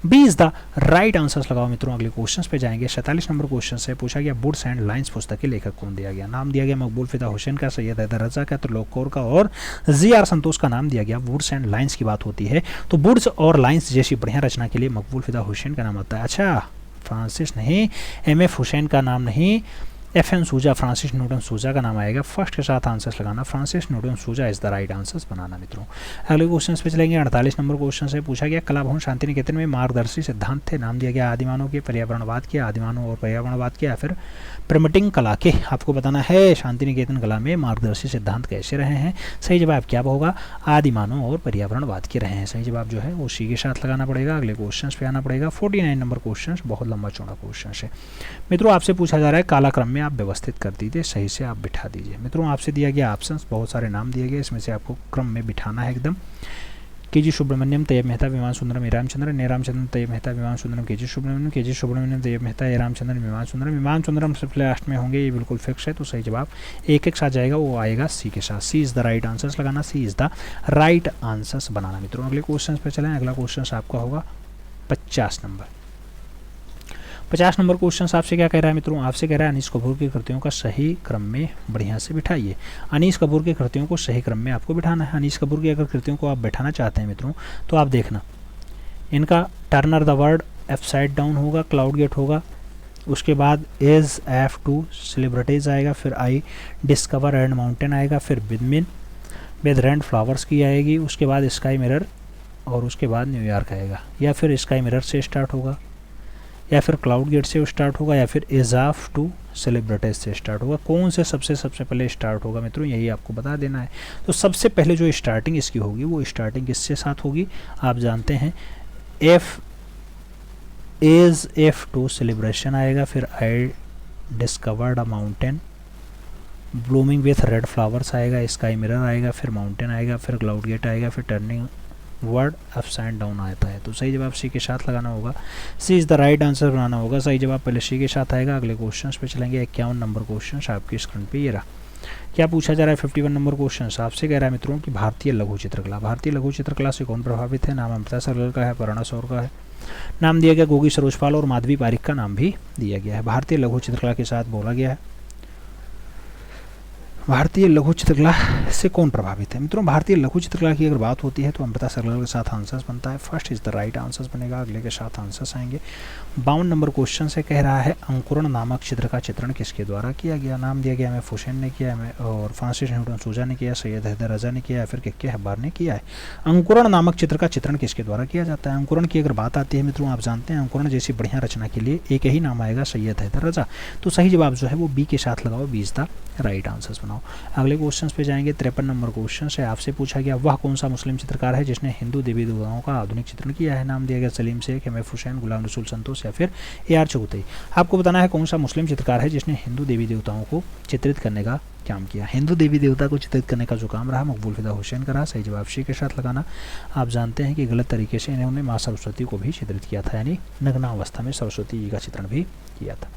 20 द राइट आंसर्स लगाओ मित्रों। अगले क्वेश्चन पे जाएंगे। 47 नंबर क्वेश्चन से पूछा गया बुड्स एंड लाइन्स पुस्तक के लेखक कौन दिया गया। नाम दिया गया मकबूल फिदा हुसैन का, सैयद हैदर रजा का, त्रिलोक कौर का और जी आर संतोष का नाम दिया गया। बुड्स एंड लाइन्स की बात होती है तो बुड्स और लाइन्स जैसी बढ़िया रचना के लिए मकबूल फिदा हुसैन का नाम आता है। अच्छा फ्रांसिस नहीं, एम एफ हुसैन का नाम नहीं, FN सूजा, फ्रांसिस न्यूटन सूजा का नाम आएगा। फर्स्ट के साथ आंसर्स लगाना, फ्रांसिस न्यूटन सूजा इज द राइट आंसर्स बनाना मित्रों। अगले क्वेश्चन पे चलेंगे। 48 नंबर क्वेश्चन से पूछा गया कला भवन शांति निकेतन में मार्गदर्शी सिद्धांत थे, नाम दिया गया आदिमानव के, पर्यावरणवाद के, आदिमानव और पर्यावरणवाद के, या फिर प्रिमिटिव कला के। आपको बताना है शांति निकेतन कला में मार्गदर्शी सिद्धांत कैसे रहे हैं। सही जवाब क्या होगा, आदिमानव और पर्यावरणवाद के रहे हैं। सही जवाब जो है वो सी के साथ लगाना पड़ेगा। अगले क्वेश्चन पे आना पड़ेगा। 49 नंबर क्वेश्चन बहुत लंबा चौड़ा क्वेश्चन है मित्रों। आपसे पूछा जा रहा है कालाक्रम में आप व्यवस्थित कर दीजिए, सही से आप बिठा दीजिए। मित्रों आपसे दिया गया ऑप्शंस, बहुत सारे नाम दिए गए, इसमें से आपको क्रम में बिठाना है एकदम। के.जी. सुब्रमण्यम, तैयब मेहता, विमान सुंदरम, ए रामचंद्रन, ए रामचंद्रन, तैयब मेहता, विमान सुंदरम, के.जी. सुब्रमण्यम, के.जी. सुब्रमण्यम, तैयब मेहता, ए रामचंद्रन, विमान सुंदरम से लास्ट में होंगे, ये बिल्कुल फिक्स है। तो सही जवाब एक एक साथ जाएगा, वो आएगा सी के साथ। सी इज़ द राइट आंसर्स लगाना, सी इज़ द राइट आंसर्स बनाना मित्रों। अगले क्वेश्चन पे चलें। अगला क्वेश्चन आपका होगा 50 नंबर। 50 नंबर क्वेश्चन आपसे क्या कह रहा है मित्रों, आपसे कह रहा है अनीस कपूर की कृतियों का सही क्रम में बढ़िया से बिठाइए। अनीस कपूर की कृतियों को सही क्रम में आपको बिठाना है। अनीस कपूर की अगर कृतियों को आप बैठाना चाहते हैं मित्रों, तो आप देखना इनका Turner the world upside down होगा, क्लाउड गेट होगा, उसके बाद एज F2 सेलिब्रिटीज आएगा, फिर आई डिस्कवर एंड माउंटेन आएगा, फिर विदमिन विद रेंट फ्लावर्स की आएगी, उसके बाद स्काई मिरर, और उसके बाद न्यूयॉर्क आएगा। या फिर स्काई मिरर से स्टार्ट होगा, या फिर क्लाउड गेट से स्टार्ट होगा, या फिर एज ऑफ टू सेलिब्रिटीज से स्टार्ट होगा। कौन से सबसे पहले स्टार्ट होगा मित्रों, यही आपको बता देना है। तो सबसे पहले जो स्टार्टिंग इसकी होगी वो स्टार्टिंग किससे साथ होगी, आप जानते हैं एज F2 सेलिब्रेशन आएगा, फिर I discovered a mountain, blooming with red flowers आएगा, स्काई मिरर आएगा, फिर माउंटेन आएगा, फिर क्लाउड गेट आएगा, फिर टर्निंग वर्ड अपसाइड डाउन आता है। तो सही जवाब सी के साथ लगाना होगा, सी इज़ द राइट आंसर बनाना होगा। सही जवाब पहले सी के साथ आएगा। अगले क्वेश्चन पे चलेंगे। 51 नंबर क्वेश्चन आपकी स्क्रीन पे ये रहा। क्या पूछा जा रहा है 51 नंबर क्वेश्चन आपसे कह रहा है मित्रों कि भारतीय लघु चित्रकला, भारतीय लघु चित्रकला से कौन प्रभावित है। नाम अमृता सरगल का है, प्रेरणा सौर का है, नाम दिया गया गोगी सरोजपाल और माधवी पारिक का नाम भी दिया गया है। भारतीय लघु चित्रकला के साथ बोला गया है भारतीय लघु चित्रकला से कौन प्रभावित है मित्रों। भारतीय लघु चित्रकला की अगर बात होती है तो अमृता सरगल के साथ आंसर्स बनता है। First is the right answers बनेगा। अगले के साथ आंसर्स आएंगे। 52 नंबर क्वेश्चन से कह रहा है अंकुरण नामक चित्र का चित्रण किसके द्वारा किया गया। नाम दिया गया एम.एफ. हुसैन ने किया है, और फ्रांसिस न्यूटन सूजा ने किया, सैयद हैदर रजा ने किया, या फिर के हब्बार ने किया है। अंकुरण नामक चित्र का चित्रण किसके द्वारा किया जाता है। अंकुरण की अगर बात आती है मित्रों, आप जानते हैं अंकुरण जैसी बढ़िया रचना के लिए एक ही नाम आएगा, सैयद हैदर रजा। तो सही जवाब जो है वो बी के साथ लगाओ, B is the right answers बनाओ। अगले क्वेश्चन पे जाएंगे। 53 नंबर क्वेश्चन से आपसे पूछा गया वह कौन सा मुस्लिम चित्रकार है जिसने हिंदू देवी देवताओं का आधुनिक चित्रण किया है। नाम दिया गया सलीम शेख, एम.एफ. हुसैन, गुलाम रसूल संतोष, या फिर ए.आर. चौधरी। आपको बताना है कौन सा मुस्लिम चित्रकार है जिसने हिंदू देवी देवताओं को चित्रित करने का काम किया। हिंदू देवी देवता को चित्रित करने का जो काम रहा मकबूल फिदा हुसैन का रहा। सही जवाब सी के साथ लगाना। आप जानते हैं कि गलत तरीके से इन्होंने माँ सरस्वती को भी चित्रित किया था, यानी नग्नावस्था में सरस्वती जी का चित्रण भी किया था।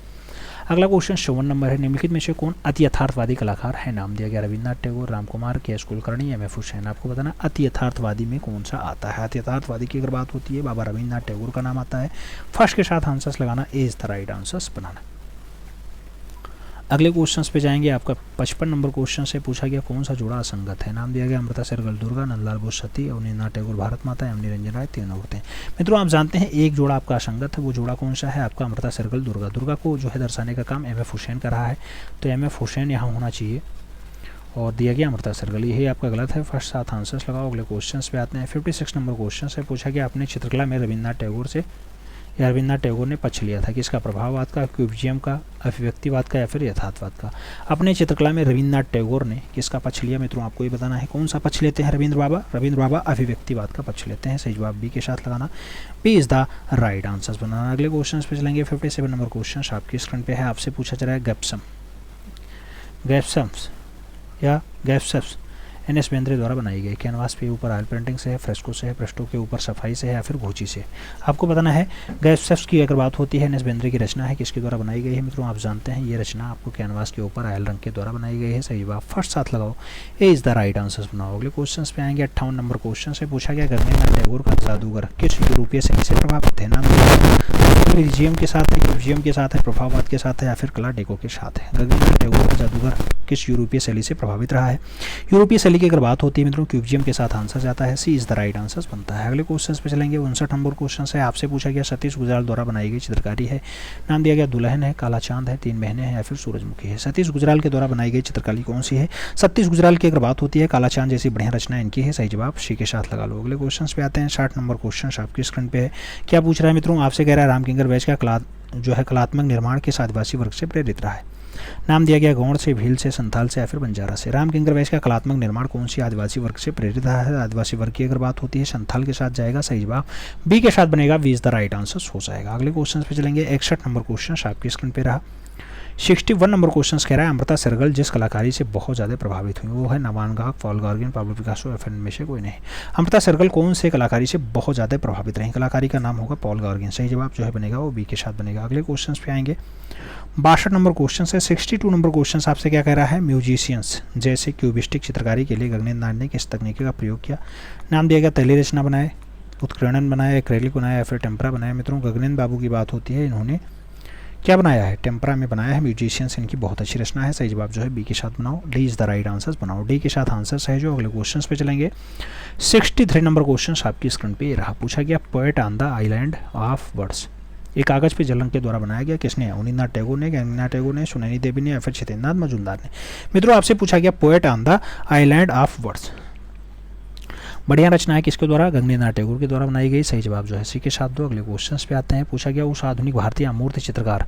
अगला क्वेश्चन 54 नंबर है। निम्नलिखित में से कौन अति यथार्थवादी कलाकार है। नाम दिया गया रविन्द्रनाथ टैगोर, रामकुमार, के.एस. कुलकर्णी, एम.एफ. हुसैन। आपको बताना अति यथार्थवादी में कौन सा आता है। अति यथार्थवादी की अगर बात होती है बाबा रविन्द्रनाथ टैगोर का नाम आता है। फर्स्ट के साथ आंसर्स लगाना, ए इज द राइट आंसर्स बनाना। अगले क्वेश्चन पे जाएंगे। आपका 55 नंबर क्वेश्चन से पूछा गया कौन सा जोड़ा असंगत है। नाम दिया गया अमृता सरगल दुर्गा, नंदलाल बोस सती, अवनीन्द्रनाथ टैगोर भारत माता, एम निरंजन राय तीन औरतें। मित्रों आप जानते हैं एक जोड़ा आपका असंगत है, वो जोड़ा कौन सा है आपका अमृता सरगल दुर्गा। दुर्गा को जो है दर्शाने का काम एम.एफ. हुसैन का रहा है, तो एम.एफ. हुसैन यहाँ होना चाहिए, और दिया गया अमृता सरगल, यही आपका गलत है। फर्स्ट साथ आंसर्स लगाओ। अगले क्वेश्चन पे आते हैं। 56 नंबर क्वेश्चन से पूछा गया अपने चित्रकला में रविन्द्रनाथ टैगोर से या रविन्द्रनाथ टैगोर ने पक्ष लिया था। किसका, प्रभाववाद का, क्यूबिज्म का, अभिव्यक्तिवाद का, या फिर यथार्थवाद का। अपने चित्रकला में रविन्द्रनाथ टैगोर ने किसका पक्ष लिया मित्रों, आपको ये बताना है कौन सा पक्ष लेते हैं रविन्द्र बाबा अभिव्यक्तिवाद का पक्ष लेते हैं। सही जवाब बी के साथ लगाना, B is the right answers बनाना। अगले क्वेश्चन पे चलेंगे। 57 नंबर क्वेश्चन आपकी स्क्रीन पे है। आपसे पूछा जा रहा है गैप्सम्स एन.एस. बेंद्रे द्वारा बनाई गई। कैनवास पे ऊपर ऑयल पेंटिंग से है, फ्रेस्को से है, पृष्ठों के ऊपर सफाई से है, या फिर घोची से। आपको बताना है गैप्सम्स की अगर बात होती है एन.एस. बेंद्रे की रचना है, किसके द्वारा बनाई गई है मित्रों। आप जानते हैं ये रचना आपको कैनवास के ऊपर ऑयल रंग के द्वारा बनाई गई है। सही जवाब फर्स्ट साथ लगाओ, ए इज द राइट आंसर्स बनाओ। अगले क्वेश्चन पे आएंगे। 58 नंबर क्वेश्चन से पूछा गया गगनेन्द्रनाथ टैगोर का जादूगर किस यूरोपीय शैली से प्रभावित है। नाम रिजियम के साथ है, क्यूबिज्म के साथ है, प्रभाववाद के साथ है, या फिर कला डेको के साथ है। गगनेन्द्रनाथ टैगोर का जादूगर किस यूरोपीय शैली से प्रभावित रहा है। यूरोपीय शैली की अगर बात होती है मित्रों क्यूबिज्म के साथ आंसर जाता है सी इज द राइट आंसर बनता है। अगले क्वेश्चन पे चलेंगे। 59 नंबर क्वेश्चन है, आपसे पूछा गया सतीश गुजराल द्वारा बनाई गई चित्रकारी है। नाम दिया गया दुल्हन है, काला चांद है, तीन बहनें हैं या फिर सूरजमुखी है। सतीश गुजराल के द्वारा बनाई गई चित्रकारी कौन सी है? सतीश गुजराल की अगर बात होती है काला चांद जैसी बढ़िया रचना इनकी है। सही जवाब सी के साथ लगा लो। अगले क्वेश्चन पे आते हैं। 60 नंबर क्वेश्चन आपकी स्क्रीन पे है। क्या पूछ रहा है मित्रों? आपसे कह रहा है रामकिंकर बैच का जो है कलात्मक निर्माण किस आदिवासी वर्ग से प्रेरित रहा है? नाम दिया गया गौड़ से, भील से, संथाल से या फिर बंजारा से। रामकिंकर बैच का कलात्मक निर्माण कौन सी आदिवासी वर्ग से प्रेरित रहा है? आदिवासी वर्ग की अगर बात होती है संथाल के साथ जाएगा। सही जवाब बी के साथ बनेगा, B is the right answer हो जाएगा। अगले क्वेश्चन पे चलेंगे। 61 नंबर क्वेश्चन आपकी स्क्रीन पे रहा। 61 नंबर क्वेश्चन कह रहा है अमृता शेरगिल जिस कलाकारी से बहुत ज़्यादा प्रभावित हुई वो है नवान गाहक, पॉल गॉर्गिन, पाब्लो पिकासो या फिर इनमें से कोई नहीं। अमृता शेरगिल कौन से कलाकारी से बहुत ज़्यादा प्रभावित रही? कलाकारी का नाम होगा पॉल गॉर्गिन। सही जवाब जो है बनेगा वो बी के साथ बनेगा। अगले क्वेश्चन पे आएंगे। 62 नंबर क्वेश्चन है। 62 नंबर क्वेश्चन आपसे क्या कह रहा है? म्यूजिशियंस जैसे क्यूबिस्टिक चित्रकारी के लिए गगनेंद्र नाथ ने किस तकनीकी का प्रयोग किया? नाम दिया गया तैली रचना बनाए, उत्कीर्णन बनाया, एक्रेलिक बनाया या फिर टेम्परा बनाया। मित्रों गगनेंद्र बाबू की बात होती है, इन्होंने क्या बनाया है? टेम्परा में बनाया है। म्यूजिशियंस इनकी बहुत अच्छी रचना है। सही जवाब जो है बी के साथ बनाओ, D is the right answer बनाओ। डी के साथ आंसर सही। जो अगले क्वेश्चन पे चलेंगे। 63 नंबर क्वेश्चन आपकी स्क्रीन पे रहा। पूछा गया poet on the island of words ये कागज पे जल रंग के द्वारा बनाया गया किसने? अवनींद्रनाथ टैगोर ने, गगनेंद्रनाथ टैगोर ने, सुनैनी देवी ने या फिर छितेंद्रनाथ मजूमदार ने। मित्रों आपसे पूछा गया poet on the island of words बढ़िया रचना है किसके द्वारा? गगनेंद्रनाथ टैगोर के द्वारा बनाई गई। सही जवाब जो है सी के साथ दो। अगले क्वेश्चन पे आते हैं। पूछा गया उस आधुनिक भारतीय अमूर्त चित्रकार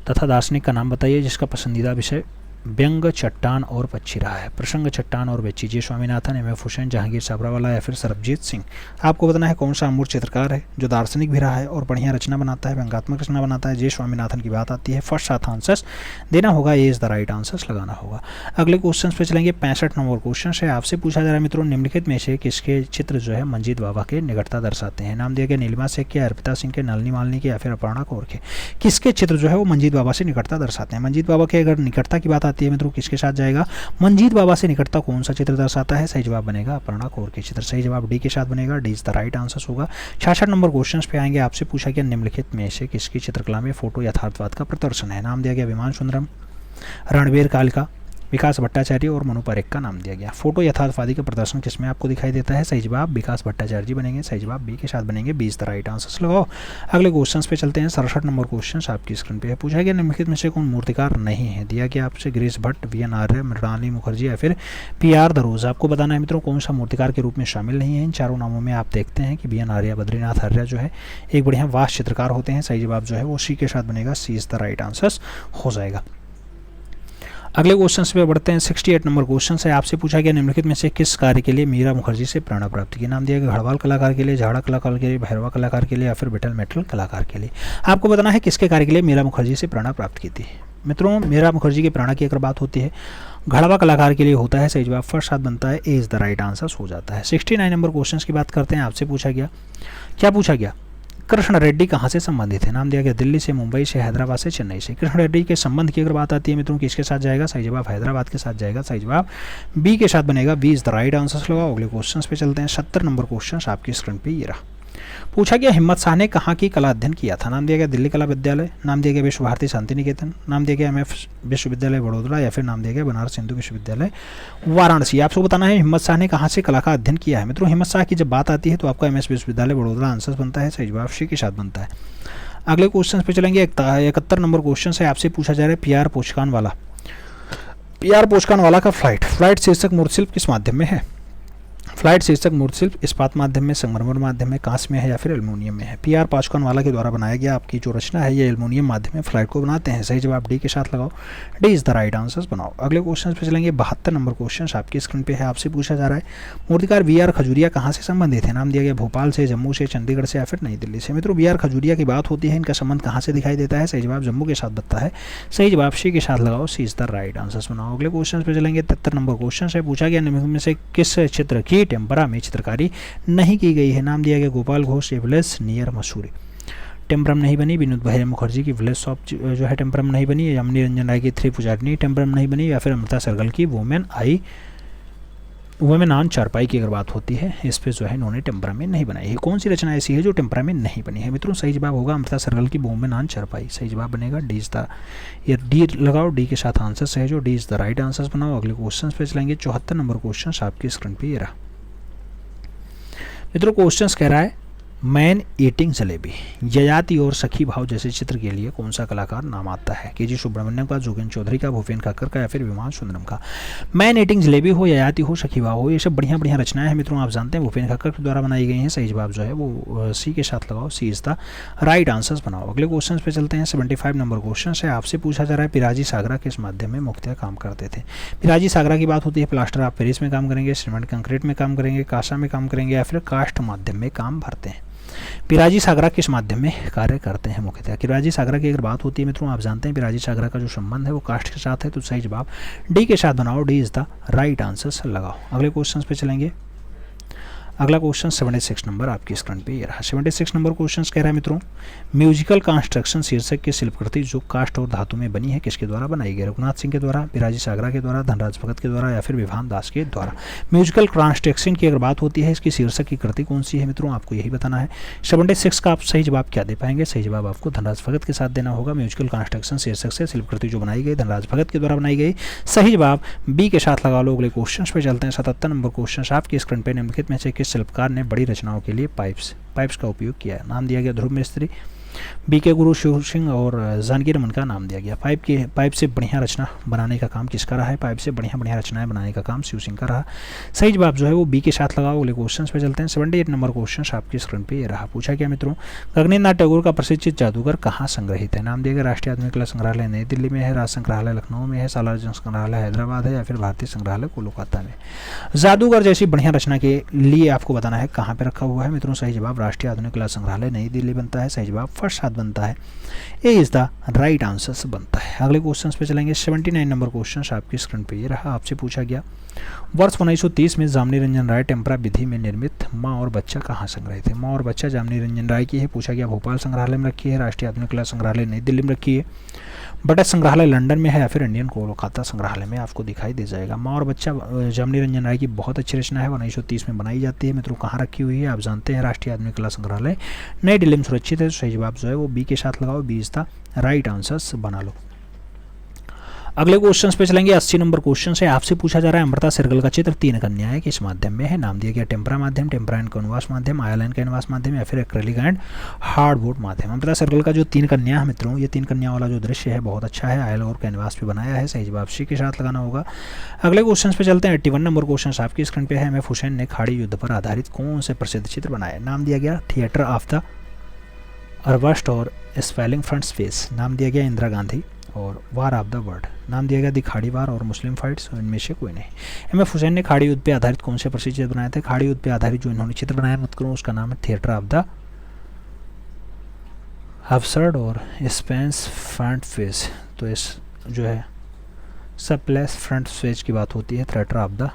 तथा दार्शनिक का नाम बताइए जिसका पसंदीदा विषय व्यंग, चट्टान और पक्षी रहा है। प्रसंग, चट्टान और बच्ची। जे स्वामीनाथन, एम.एफ. हुसैन, जहांगीर साबरावाला या फिर सरबजीत सिंह। आपको बताना है कौन सा अमूर्त चित्रकार है जो दार्शनिक भी रहा है और बढ़िया रचना बनाता है, व्यंगात्मक रचना बनाता है। जे स्वामीनाथन की बात आती है। फर्स्ट साथ आंसर्स देना होगा, ए इज द राइट आंसर्स लगाना होगा। अगले क्वेश्चन पे चलेंगे। 65 नंबर क्वेश्चन है, आपसे पूछा जा रहा है मित्रों निम्नलिखित में से किसके चित्र जो है मंजीत बाबा के निकटता दर्शाते हैं? नाम दिया गया नीलिमा शेख के, अर्पिता सिंह के, नलिनी मालिनी के या फिर अपर्णा कौर के। किसके चित्र जो है वो मंजीत बाबा से निकटता दर्शाते हैं? मंजीत बाबा के अगर निकटता की बात आती है मित्रों किसके साथ जाएगा? मंजीत बाबा से निकटता कौन सा चित्र दर्शाता है? सही जवाब बनेगा अपर्णा कौर के चित्र। सही जवाब डी के साथ बनेगा, D is the right answer होगा। 66 नंबर क्वेश्चन पे आएंगे। आपसे पूछा गया निम्नलिखित में से किसकी चित्रकला में फोटो यथार्थवाद का प्रदर्शन है? नाम दिया गया विमान सुंदरम, रणबीर कालका, विकास भट्टाचार्य और मनु पारेख का नाम दिया गया। फोटो यथार्थवादी का प्रदर्शन किसमें आपको दिखाई देता है? सही जवाब विकास भट्टाचार्य जी बनेंगे। सही जवाब बी के साथ बनेंगे, B is the right answer लगाओ। अगले क्वेश्चन पे चलते हैं। 67 नंबर क्वेश्चन आपकी स्क्रीन पे है। पूछा गया निम्नलिखित में से कौन मूर्तिकार नहीं है? दिया गया आपसे गिरीश भट्ट, वी.एन. आर्य, मृणालिनी मुखर्जी या फिर पी.आर. दरोज। आपको बताना है मित्रों कौन सा मूर्तिकार के रूप में शामिल नहीं है। इन चारों नामों में आप देखते हैं कि वी.एन. आर्य, बद्रीनाथ आर्य जो है एक बढ़िया वास्ट चित्रकार होते हैं। सही जवाब जो है वो सी के साथ बनेगा, सी इज द राइट आंसर हो जाएगा। अगले क्वेश्चन पे बढ़ते हैं। 68 नंबर क्वेश्चन है, आपसे पूछा गया निम्नलिखित में से किस कार्य के लिए मीरा मुखर्जी से प्रेरणा प्राप्त की? नाम दिया गया घड़वाल कलाकार के लिए, झाड़ा कलाकार के लिए, भैरवा कलाकार के लिए या फिर बिटल मेटल कलाकार के लिए। आपको बताना है किसके कार्य के लिए मीरा मुखर्जी से प्रेरणा प्राप्त की थी। मित्रों मीरा मुखर्जी की प्रेरणा की अगर बात होती है घड़वा कलाकार के लिए होता है। सही जवाब फर्स्ट साथ बनता है, ए इज द राइट आंसर हो जाता है। 69 नंबर क्वेश्चन की बात करते हैं। आपसे पूछा गया, क्या पूछा गया? कृष्ण रेड्डी कहाँ से संबंधित है? नाम दिया गया दिल्ली से, मुंबई से, हैदराबाद से, चेन्नई से। कृष्ण रेड्डी के संबंध की अगर बात आती है मित्रों किसके साथ जाएगा? सही जवाब हैदराबाद के साथ जाएगा। सही जवाब बी के साथ बनेगा, B is the right answer लगाओ। अगले क्वेश्चन पे चलते हैं। 70 नंबर क्वेश्चन आपकी स्क्रीन पे ये रहा। पूछा गया हिम्मत शाह ने कहाँ की कला अध्ययन किया था? नाम दिया गया दिल्ली कला विद्यालय, नाम दिया गया विश्व भारती शांति निकेतन, नाम दिया गया एम.एफ. विश्वविद्यालय बड़ोदरा या फिर नाम दिया गया बनारस हिंदू विश्वविद्यालय वाराणसी। आपको बताना है हिम्मत शाह ने कहाँ से कला का अध्ययन किया है। मित्रों हिम्मत शाह की जब बात आती है तो आपका एम.एस. विश्वविद्यालय बड़ोदरा आंसर बनता है। सही जवाब सी के साथ बनता है। अगले क्वेश्चन पे चलेंगे। 71 नंबर क्वेश्चन है, आपसे पूछा जा रहा है पी.आर. पोचकानवाला। पी.आर. पोचकानवाला का फ्लाइट शीर्षक मूर्तिशिल्प किस माध्यम में है? फ्लाइट शीर्षक मूर्तिशिल्प इस्पात माध्यम में, संगमरमर माध्यम में, कांस्य में है या फिर एल्युमिनियम में है? पी.आर. पोचकानवाला के द्वारा बनाया गया आपकी जो रचना है ये एल्युमिनियम माध्यम में फ्लाइट को बनाते हैं। सही जवाब डी के साथ लगाओ, D is the right answer बनाओ। अगले क्वेश्चन पे चलेंगे। 72 नंबर क्वेश्चन आपकी स्क्रीन पे है। आपसे पूछा जा रहा है मूर्तिकार वी.आर. खजूरिया कहाँ से संबंधित है? नाम दिया गया भोपाल से, जम्मू से, चंडीगढ़ से या फिर नई दिल्ली से। मित्रों वी.आर. खजूरिया की बात होती है, इनका संबंध कहाँ से दिखाई देता है? सही जवाब जम्मू के साथ बनता है। सही जवाब सी के साथ लगाओ, सी इज द राइट आंसर बनाओ। अगले क्वेश्चन पे चलेंगे। 73 नंबर क्वेश्चन है। पूछा गया निम्नलिखित में से किस चित्र की टेम्परा में चित्रकारी नहीं की गई है? नाम दिया गया गोपाल घोष, विलेज नियर मसूरी। टेम्परम नहीं बनी, विनोद भाई मुखर्जी की विलेज शॉप जो है टेम्परम नहीं बनी, यामिनी रंजन राय की 3 पुजारनी टेम्परम नहीं बनी या फिर अमृता शेरगिल की वुमेन आई वुमेन ऑन चारपाई की अगर बात होती है, इस पे जो है इन्होंने टेम्परा में नहीं बनाई है। कौन सी रचना ऐसी है जो टेम्परा में नहीं बनी है मित्रों? सही जवाब होगा अमृता सरगल की वुमेन ऑन चारपाई। सही जवाब बनेगा डी इज द, ये डी लगाओ, डी के साथ आंसर सही जो D is the right answer बनाओ। अगले क्वेश्चन पे चलेंगे। 74 नंबर क्वेश्चन आपकी स्क्रीन पे ये रहा मित्रों। क्वेश्चन कह रहा है मैन ईटिंग जलेबी, ययाति और सखी भाव जैसे चित्र के लिए कौन सा कलाकार नाम आता है? के जी सुब्रमण्यम का, जोगेंद्र चौधरी का, भूपेन खक्कर का या फिर विमान सुंदरम का? मैन ईटिंग जलेबी हो, ययाति हो, सखी भाव हो, ये सब बढ़िया बढ़िया रचनाएं हैं मित्रों। आप जानते हैं भूपेन खक्कर के द्वारा बनाई गई हैं। सही जवाब जो है वो सी के साथ लगाओ, सी इज द राइट आंसर्स बनाओ। अगले क्वेश्चन पे चलते हैं। 75 नंबर क्वेश्चन है, आपसे पूछा जा रहा है पिराजी सागरा किस माध्यम में मुख्यतः काम करते थे? पिराजी सागरा की बात होती है प्लास्टर ऑफ पेरिस में काम करेंगे, सीमेंट कंक्रीट में काम करेंगे, कासा में काम करेंगे या फिर कास्ट माध्यम में काम भरते हैं? पिराजी सागरा किस माध्यम में कार्य करते हैं मुख्यतः? पिराजी सागरा की अगर बात होती है मित्रों, आप जानते हैं पिराजी सागरा का जो संबंध है वो कास्ट के साथ है, तो सही जवाब डी के साथ बनाओ, D is the right answer लगाओ। अगले क्वेश्चन पे चलेंगे। अगला क्वेश्चन 76 नंबर आपकी स्क्रीन पे ये रहा। 76 नंबर क्वेश्चन कह रहा है मित्रों म्यूजिकल कंस्ट्रक्शन शीर्षक की शिल्पकृति जो काष्ठ और धातु में बनी है किसके द्वारा बनाई गई? रघुनाथ सिंह के द्वारा, पिराजी सागरा के द्वारा, धनराज भगत के द्वारा या फिर विभान दास के द्वारा? म्यूजिकल कंस्ट्रक्शन की अगर बात होती है, इसकी शीर्षक की कृति कौन सी है मित्रों? आपको यही बताना है। 76 का आप सही जवाब क्या दे पाएंगे? सही जवाब आपको धनराज भगत के साथ देना होगा। म्यूजिकल कंस्ट्रक्शन शीर्षक से शिल्पकृति जो बनाई गई धनराज भगत के द्वारा बनाई गई। सही जवाब बी के साथ लगा लो। अगले क्वेश्चन पे चलते हैं। 77 नंबर क्वेश्चन आपकी स्क्रीन पे निम्नलिखित में से किस शिल्पकार ने बड़ी रचनाओं के लिए पाइप्स का उपयोग किया है? नाम दिया गया ध्रुव मिस्त्री, बी के गुरु शिव सिंह और जानकी रमन का नाम दिया गया। पाइप से बढ़िया रचना बनाने का काम किसका रहा है? पाइप से बढ़िया बढ़िया रचनाएं बनाने का काम शिव सिंह का रहा। सही जवाब जो है वो बी के साथ लगाओ। अगले क्वेश्चन पे चलते हैं। 78 नंबर क्वेश्चन आपकी स्क्रीन पे ये रहा। पूछा क्या मित्रों गगनेन्द्र नाथ टैगोर का प्रसिद्ध जादूगर कहाँ संग्रहित है? नाम दिया गया राष्ट्रीय आधुनिक कला संग्रहालय नई दिल्ली में है, राज संग्रहालय लखनऊ में है, सालार संग्रहालय हैदराबाद है या फिर भारतीय संग्रहालय कोलकाता में? जादूगर जैसी बढ़िया रचना के लिए आपको बताना है कहाँ पे रखा हुआ है मित्रों। सही जवाब राष्ट्रीय आधुनिक कला संग्रहालय नई दिल्ली बनता है। सही जवाब फर्स्ट साथ बनता है, ए इज द राइट आंसर बनता है। अगले क्वेश्चन पे चलेंगे। 79 नंबर क्वेश्चन आपकी स्क्रीन पे ये रहा। आपसे पूछा गया वर्ष 1930 में जामनी रंजन राय टेम्परा विधि में निर्मित माँ और बच्चा कहाँ संग्रहित है? माँ और बच्चा जामनी रंजन राय की है। पूछा गया भोपाल संग्रहालय में रखी है, राष्ट्रीय आधुनिक कला संग्रहालय नई दिल्ली में रखी है, बटा संग्रहालय लंदन में है या फिर इंडियन कोलकाता संग्रहालय में आपको दिखाई दे जाएगा। माँ और बच्चा जामनी रंजन राय की बहुत अच्छी रचना है, 1930 में बनाई जाती है मित्रों। कहाँ रखी हुई है? आप जानते हैं राष्ट्रीय आधुनिक कला संग्रहालय नई दिल्ली में सुरक्षित है। सही जवाब जो है वो बी के साथ लगाओ, B is the right answers बना लो। अगले क्वेश्चन पे चलेंगे। 80 नंबर क्वेश्चन से आपसे पूछा जा रहा है अमृता सरगल का चित्र तीन कन्याएं किस माध्यम में है? नाम दिया गया टेम्परा माध्यम, टेम्परा एंड कैनवास माध्यम, आयल एंड कैनवास माध्यम या फिर एक्रेलिक एंड हार्डबोर्ड माध्यम। अमृता सरगल का जो तीन कन्या है मित्रों, ये तीन कन्या वाला जो दृश्य है बहुत अच्छा है, आयल और कैनवास पे बनाया है। सही जवाब सी के साथ लगाना होगा। अगले क्वेश्चन पे चलते हैं। 81 नंबर क्वेश्चन आपकी स्क्रीन पे है। एम.एफ. हुसैन ने खाड़ी युद्ध पर आधारित कौन से प्रसिद्ध चित्र बनाए? नाम दिया गया थिएटर ऑफ द अरवस्ट और स्पेलिंग फ्रंट स्पेस। नाम दिया गया इंदिरा गांधी और वार ऑफ द वर्ल्ड। नाम दिया गया दी खाड़ी वार और मुस्लिम फाइट्स। इनमें से कोई नहीं। एम.एफ. हुसैन ने खाड़ी युद्ध पे आधारित कौन से प्रसिद्ध चित्र बनाए थे? खाड़ी युद्ध पे आधारित जो इन्होंने चित्र बनाया मत करो उसका नाम है थिएटर ऑफ द अबसर्ड और स्पेंस फ्रंट फेस। तो इस जो है सब प्लेस फ्रंट फेस की बात होती है, थिएटर ऑफ द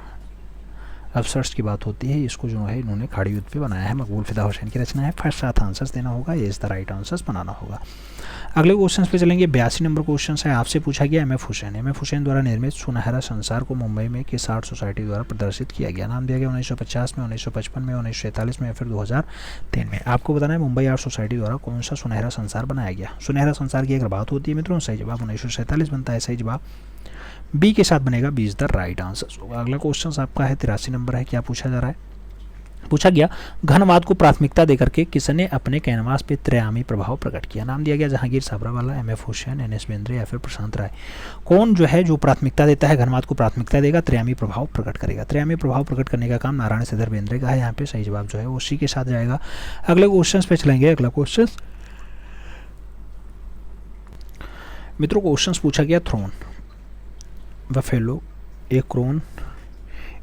अबसर्ड्स की बात होती है। इसको जो है इन्होंने खाड़ी युद्ध पे बनाया है। मकबूल फिदा हुसैन की रचना है। फर्स्ट साथ आंसर्स देना होगा, ये इज द राइट आंसर्स बनाना होगा। अगले क्वेश्चन पे चलेंगे। 82 नंबर क्वेश्चन है। आपसे पूछा गया एम.एफ. हुसैन द्वारा निर्मित सुनहरा संसार को मुंबई में किस आर्ट सोसाइटी द्वारा प्रदर्शित किया गया? नाम दिया गया 1950 में, 1955 में, 1947 में या फिर 2003 में। आपको बताना है मुंबई आर्ट सोसाइटी द्वारा कौन सा सुनहरा संसार बनाया गया। सुनहरा संसार की अगर बात होती है मित्रों, सही जवाब 1947 बनता है। सही जवाब बी के साथ बनेगा, B is the right answer होगा। अगला क्वेश्चन आपका है 83 नंबर है। क्या पूछा जा रहा है? पूछा गया घनवाद को प्राथमिकता देकर के किसने अपने कैनवास पे त्रियामी प्रभाव प्रकट किया? नाम दिया गया जहांगीर साबरावाला, एम.एफ. हुसैन, एन.एस. बेंद्रे या फिर प्रशांत राय। कौन जो है जो प्राथमिकता देता है, घनवाद को प्राथमिकता देगा, त्रियामी प्रभाव प्रकट करेगा। त्रियामी प्रभाव प्रकट करने का काम नारायण श्रीधर बेंद्रे का है। यहाँ पे सही जवाब जो है वो सी के साथ जाएगा। अगले क्वेश्चन पे चलेंगे। अगला क्वेश्चन मित्रों क्वेश्चन पूछा गया thrown buffalo a crone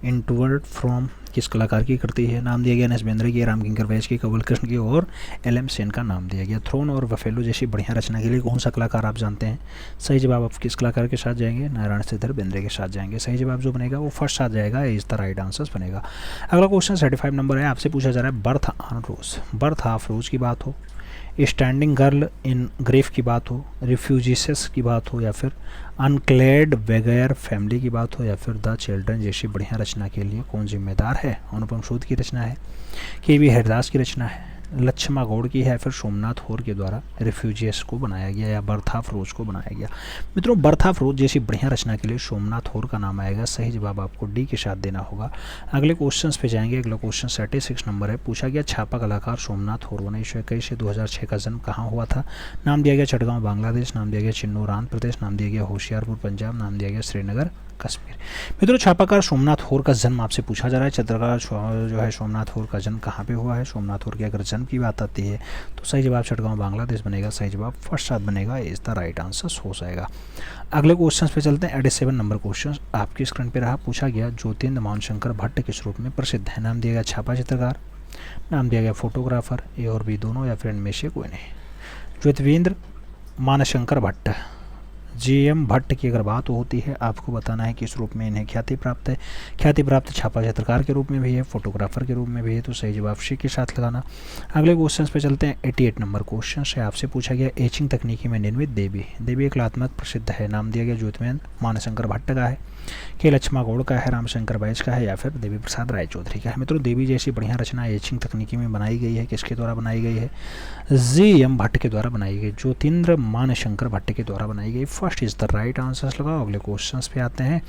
inward from किस कलाकार की कृति है? नाम दिया गया एन.एस. बेंद्रे की, राम किंकर वैश की, कवल कृष्ण की और एल.एम. सेन का नाम दिया गया। थ्रोन और बफेलो जैसी बढ़िया रचना के लिए कौन सा कलाकार आप जानते हैं? सही जवाब आप किस कलाकार के साथ जाएंगे? नारायण श्रीधर बेंद्रे के साथ जाएंगे। सही जवाब जो बनेगा वो फर्स्ट साथ जाएगा, इज द राइट आंसर बनेगा। अगला क्वेश्चन 35 नंबर है। आपसे पूछा जा रहा है birth on rose, birth of rose की बात हो, स्टैंडिंग गर्ल इन ग्रेफ की बात हो, रिफ्यूजीसेस की बात हो, या फिर अनक्लेड वगैर फैमिली की बात हो, या फिर द चिल्ड्रन जैसी बढ़िया रचना के लिए कौन जिम्मेदार है? अनुपम सूद की रचना है, के.वी. हरिदास की रचना है, लक्ष्मा गौड़ की है, फिर सोमनाथ होर के द्वारा रिफ्यूजीज को बनाया गया या बर्थ ऑफ रोज को बनाया गया। मित्रों, बर्थ ऑफ रोज जैसी बढ़िया रचना के लिए सोमनाथ होर का नाम आएगा। सही जवाब आपको डी के साथ देना होगा। अगले क्वेश्चन पे जाएंगे। अगला क्वेश्चन 36 नंबर है। पूछा गया छापा कलाकार सोमनाथ होर 1921 से 2006 का जन्म कहाँ हुआ था? नाम दिया गया चटगांव बांग्लादेश, नाम दिया गया चिन्नूर आंध्र प्रदेश, नाम दिया गया होशियारपुर पंजाब, नाम दिया गया श्रीनगर कश्मीर। मित्रों, छापाकार सोमनाथ होर का जन्म आपसे पूछा जा रहा है। चित्रकार जो है सोमनाथ होर का जन्म कहाँ पे हुआ है? सोमनाथ होर की अगर जन्म की बात आती है तो सही जवाब चटगांव बांग्लादेश बनेगा। सही जवाब फर्स्ट साथ बनेगा, इज द राइट आंसर हो जाएगा। अगले क्वेश्चन पे चलते हैं। 87 नंबर क्वेश्चन आपकी स्क्रीन पे रहा। पूछा गया ज्योतिन्द्र मानशंकर भट्ट किस रूप में प्रसिद्ध है? नाम दिया गया छापा चित्रकार, नाम दिया गया फोटोग्राफर, ए और बी दोनों, या फिर इनमें से कोई नहीं। ज्योतिन्द्र मानशंकर भट्ट जी.एम. भट्ट की अगर बात होती है, आपको बताना है किस रूप में इन्हें ख्याति प्राप्त है। ख्याति प्राप्त छापा चित्रकार के रूप में भी है, फोटोग्राफर के रूप में भी है, तो सही जवाब सी के साथ लगाना। अगले क्वेश्चन पे चलते हैं। 88 नंबर क्वेश्चन से आपसे पूछा गया एचिंग तकनीकी में निर्मित देवी एक कलात्मक प्रसिद्ध है। नाम दिया गया ज्योतिन्द्र मानशंकर भट्ट का है, के लक्ष्मा गौड़ का है, रामशंकर बैज का है, या फिर देवी प्रसाद राय चौधरी का है। मित्रों, देवी जैसी बढ़िया रचना एचिंग तकनीकी में बनाई गई है। किसके द्वारा बनाई गई है? जी.एम. भट्ट के द्वारा बनाई गई, ज्योतिन्द्र मानशंकर भट्ट के द्वारा बनाई गई। First is the right answer लगाओ। अगले क्वेश्चन पे आते हैं।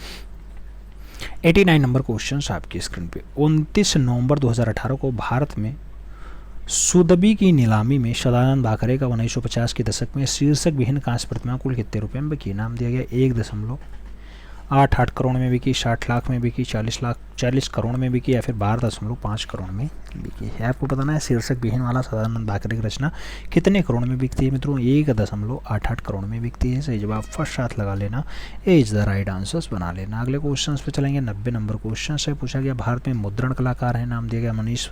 89 नंबर क्वेश्चन आपकी स्क्रीन पे। 29 नवंबर 2018 को भारत में सुदबी की नीलामी में सदानंद बाकरे का 1950 के दशक में शीर्षक विहीन कांस्य प्रतिमा कुल कितने रुपए में बिकी? नाम दिया गया 1.88 करोड़ में बिकी, 60 लाख में बिकी, 40 करोड़ में बिकी, या फिर 12.5 करोड़ में बिकी है। आपको बताना है शीर्षक विहीन वाला सदानंद बाकरे की रचना कितने करोड़ में बिकती है? मित्रों, 1.88 करोड़ में बिकती है। सही जवाब फर्स्ट साथ लगा लेना, ए इज द राइट आंसर्स बना लेना। अगले क्वेश्चन पे चलेंगे। 90 नंबर क्वेश्चन से पूछा गया भारत में मुद्रण कलाकार है। नाम दिया गया मनीष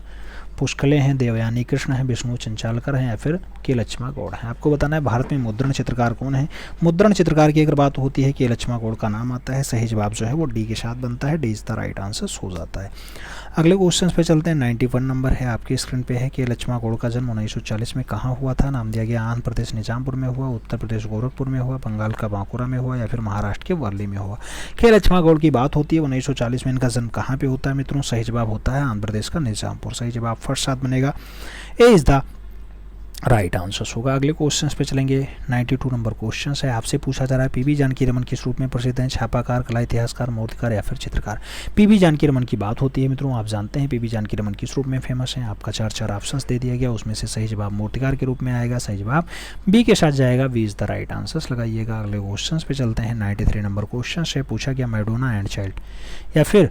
पुष्कले हैं, देवयानी कृष्ण हैं, विष्णु चंचालकर हैं, या फिर के लक्ष्मा गौड़ हैं। आपको बताना है भारत में मुद्रण चित्रकार कौन है। मुद्रण चित्रकार की अगर बात होती है के लक्ष्मा गौड़ का नाम आता है। सही जवाब जो है वो डी के साथ बनता है, D is the right answer हो जाता है। अगले क्वेश्चन पे चलते हैं। 91 नंबर है आपकी स्क्रीन पे है। के लक्ष्मा गौड़ का जन्म 1940 में कहाँ हुआ था? नाम दिया गया आंध्र प्रदेश निजामपुर में हुआ, उत्तर प्रदेश गोरखपुर में हुआ, बंगाल का बांकुरा में हुआ, या फिर महाराष्ट्र के वर्ली में हुआ। के लक्ष्मा गौड़ की बात होती है 1940 में इनका जन्म कहाँ पे होता है? मित्रों, सही जवाब होता है आंध्र प्रदेश का निजामपुर। सही जवाब फर्स्ट साथ बनेगा, ए इज द राइट आंसर होगा। अगले क्वेश्चन पे चलेंगे। 92 नंबर क्वेश्चन है आपसे पूछा जा रहा है पीबी जानकी रमन किस रूप में प्रसिद्ध हैं? छापाकार, कला इतिहासकार, मूर्तिकार, या फिर चित्रकार। पीबी जानकी रमन की बात होती है। मित्रों, आप जानते हैं पीबी जानकी रमन किस रूप में फेमस हैं। आपका 4 ऑप्शंस दे दिया गया, उसमें से सही जवाब मूर्तिकार के रूप में आएगा। सही जवाब बी के साथ जाएगा, B is the right answer लगाइएगा। अगले क्वेश्चन पे चलते हैं। 93 नंबर क्वेश्चन से पूछा गया मैडोना एंड चाइल्ड या फिर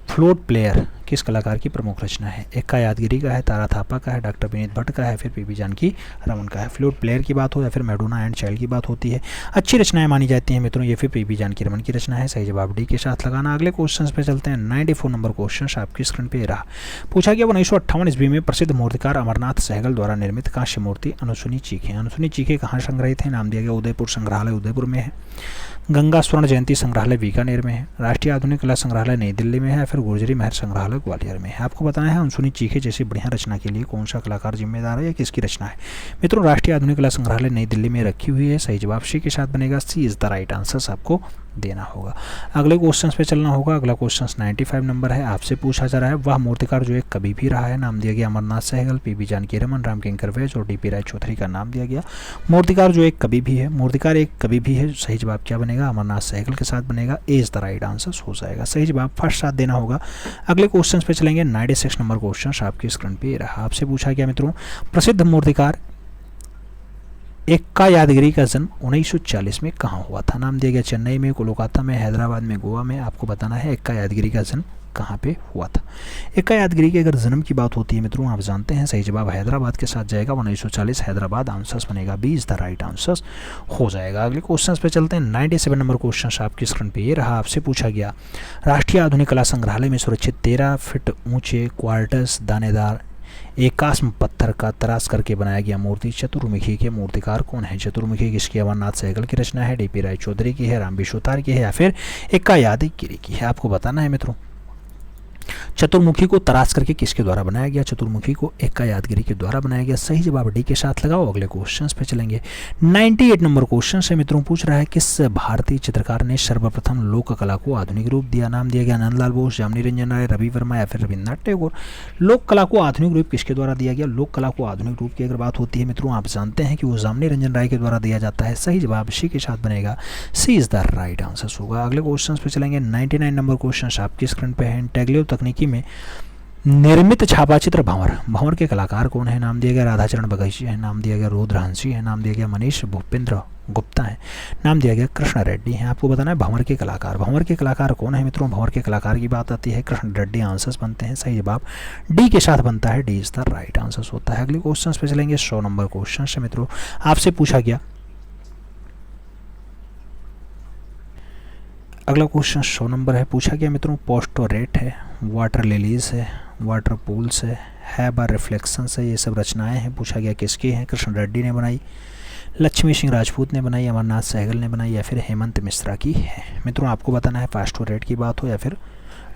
फ्लूट प्लेयर किस कलाकार की प्रमुख रचना है? एक्का यादगिरी का है, तारा थापा का है, डॉक्टर विनीत भट्ट का है, फिर पीबी जानकी रमन का है। फ्लूट प्लेयर की बात हो या फिर मैडोना एंड चाइल्ड की बात होती है, अच्छी रचनाएं मानी जाती हैं मित्रों, ये फिर पीबी जानकी रमन की रचना है। सही जवाब डी के साथ लगाना। अगले क्वेश्चन पे चलते हैं। 94 नंबर क्वेश्चन आपकी स्क्रीन पे रहा। पूछा गया 1958 ईस्वी में प्रसिद्ध मूर्तिकार अमरनाथ सहगल द्वारा निर्मित कांस्य मूर्ति अनुसुनी चीखे। अनुसुनी चीखे कहाँ संग्रहित है? नाम दिया गया उदयपुर संग्रहालय उदयपुर में है, गंगा स्वर्ण जयंती संग्रहालय बीकानेर में है, राष्ट्रीय आधुनिक कला संग्रहालय नई दिल्ली में है, फिर गुर्जरी महल संग्रहालय ग्वालियर में है। आपको बताना है अनुसुनी चीखे जैसी बढ़िया रचना के लिए कौन सा कलाकार जिम्मेदार है या किसकी रचना है? मित्रों, राष्ट्रीय आधुनिक कला संग्रहालय नई दिल्ली में रखी हुई है। सही जवाब सी के साथ बनेगा, सी इज द राइट आंसर आपको देना होगा। अगले क्वेश्चन पे चलना होगा। अगला क्वेश्चन 95 नंबर है। आपसे पूछा जा रहा है वह मूर्तिकार जो एक कवि भी रहा है। नाम दिया गया अमरनाथ सहगल, पीबी जानकी रमन, रामकिंकर वैज और डीपी राय चौधरी का नाम दिया गया। मूर्तिकार जो एक कवि भी है, मूर्तिकार एक कवि भी है। सही जवाब क्या बनेगा? अमरनाथ सहगल के साथ बनेगा, ए इज द राइट आंसर हो जाएगा। सही जवाब फर्स्ट साथ देना होगा। अगले क्वेश्चन पे चलेंगे। 96 नंबर क्वेश्चन आपकी स्क्रीन पे रहा। आपसे पूछा गया मित्रों प्रसिद्ध मूर्तिकार एक्का यादगिरी का जन्म 1940 में कहाँ हुआ था? नाम दिया गया चेन्नई में, कोलकाता में, हैदराबाद में, गोवा में। आपको बताना है एक्का यादगिरी का जन्म कहाँ पे हुआ था। एक्का यादगिरी के अगर जन्म की बात होती है मित्रों, आप जानते हैं सही जवाब हैदराबाद के साथ जाएगा। 1940 हैदराबाद आंसर्स बनेगा, B is the right answers हो जाएगा। अगले क्वेश्चन पे चलते हैं। 97 नंबर क्वेश्चन आपकी स्क्रीन पे ये रहा। आपसे पूछा गया राष्ट्रीय आधुनिक कला संग्रहालय में सुरक्षित 13 फीट ऊंचे क्वार्टर्स दानेदार एकास्म पत्थर का तराश करके बनाया गया मूर्ति चतुर्मुखी के मूर्तिकार कौन है? चतुर्मुखी किसकी? अमरनाथ सहगल की रचना है, डीपी राय चौधरी की है, राम विश्वतार की है, या फिर एक्का यादगिरी की है? आपको बताना है मित्रों चतुर्मुखी को तराश करके किसके द्वारा बनाया गया? चतुर्मुखी को एक्का यादगिरी के द्वारा बनाया गया। सही जवाब डी के साथ लगाओ। अगले क्वेश्चन पे चलेंगे। 98 नंबर क्वेश्चन से मित्रों पूछ रहा है किस भारतीय चित्रकार ने सर्वप्रथम लोक कला को आधुनिक रूप दिया? नाम दिया गया नंदलाल बोस, जामनी रंजन राय, रवि वर्मा या फिर रविन्द्रनाथ टैगोर। लोक कला को आधुनिक रूप किसके द्वारा दिया गया? लोक कला को आधुनिक रूप की अगर बात होती है मित्रों, आप जानते हैं कि वो जामनी रंजन राय के द्वारा दिया जाता है। सही जवाब सी के साथ बनेगा। सी इज द राइट आंसर होगा। अगले क्वेश्चन पे चलेंगे। 99 नंबर क्वेश्चन आपकी स्क्रीन पे है। इंटेग्रेटिव तकनीकी में निर्मित छापाचित्र भंवर, भंवर के कलाकार कौन है? नाम दिया गया राधाचरण बघेली है, नाम दिया गया रुद्रहंसी है, नाम दिया गया मनीष भूपेंद्र गुप्ता है, नाम दिया गया कृष्ण रेड्डी है। आपको बताना है भंवर के कलाकार। भंवर के कलाकार कौन है मित्रों? भंवर के कलाकार की बात आती है कृष्ण रेड्डी। आंसर्स बनते हैं। सही जवाब डी के साथ बनता है। D is the right answer होता है। अगले क्वेश्चन पे चलेंगे। 100 नंबर क्वेश्चन से मित्रों आपसे पूछा गया। अगला क्वेश्चन 100 नंबर है। पूछा गया मित्रों पोस्टोरेट है, वाटर लिलीज है, वाटर पूल्स है बार रिफ्लेक्शंस है, ये सब रचनाएं हैं। पूछा गया किसकी हैं? कृष्ण रेड्डी ने बनाई, लक्ष्मी सिंह राजपूत ने बनाई, अमरनाथ सहगल ने बनाई या फिर हेमंत मिश्रा की है। मित्रों आपको बताना है पोस्टोरेट की बात हो या फिर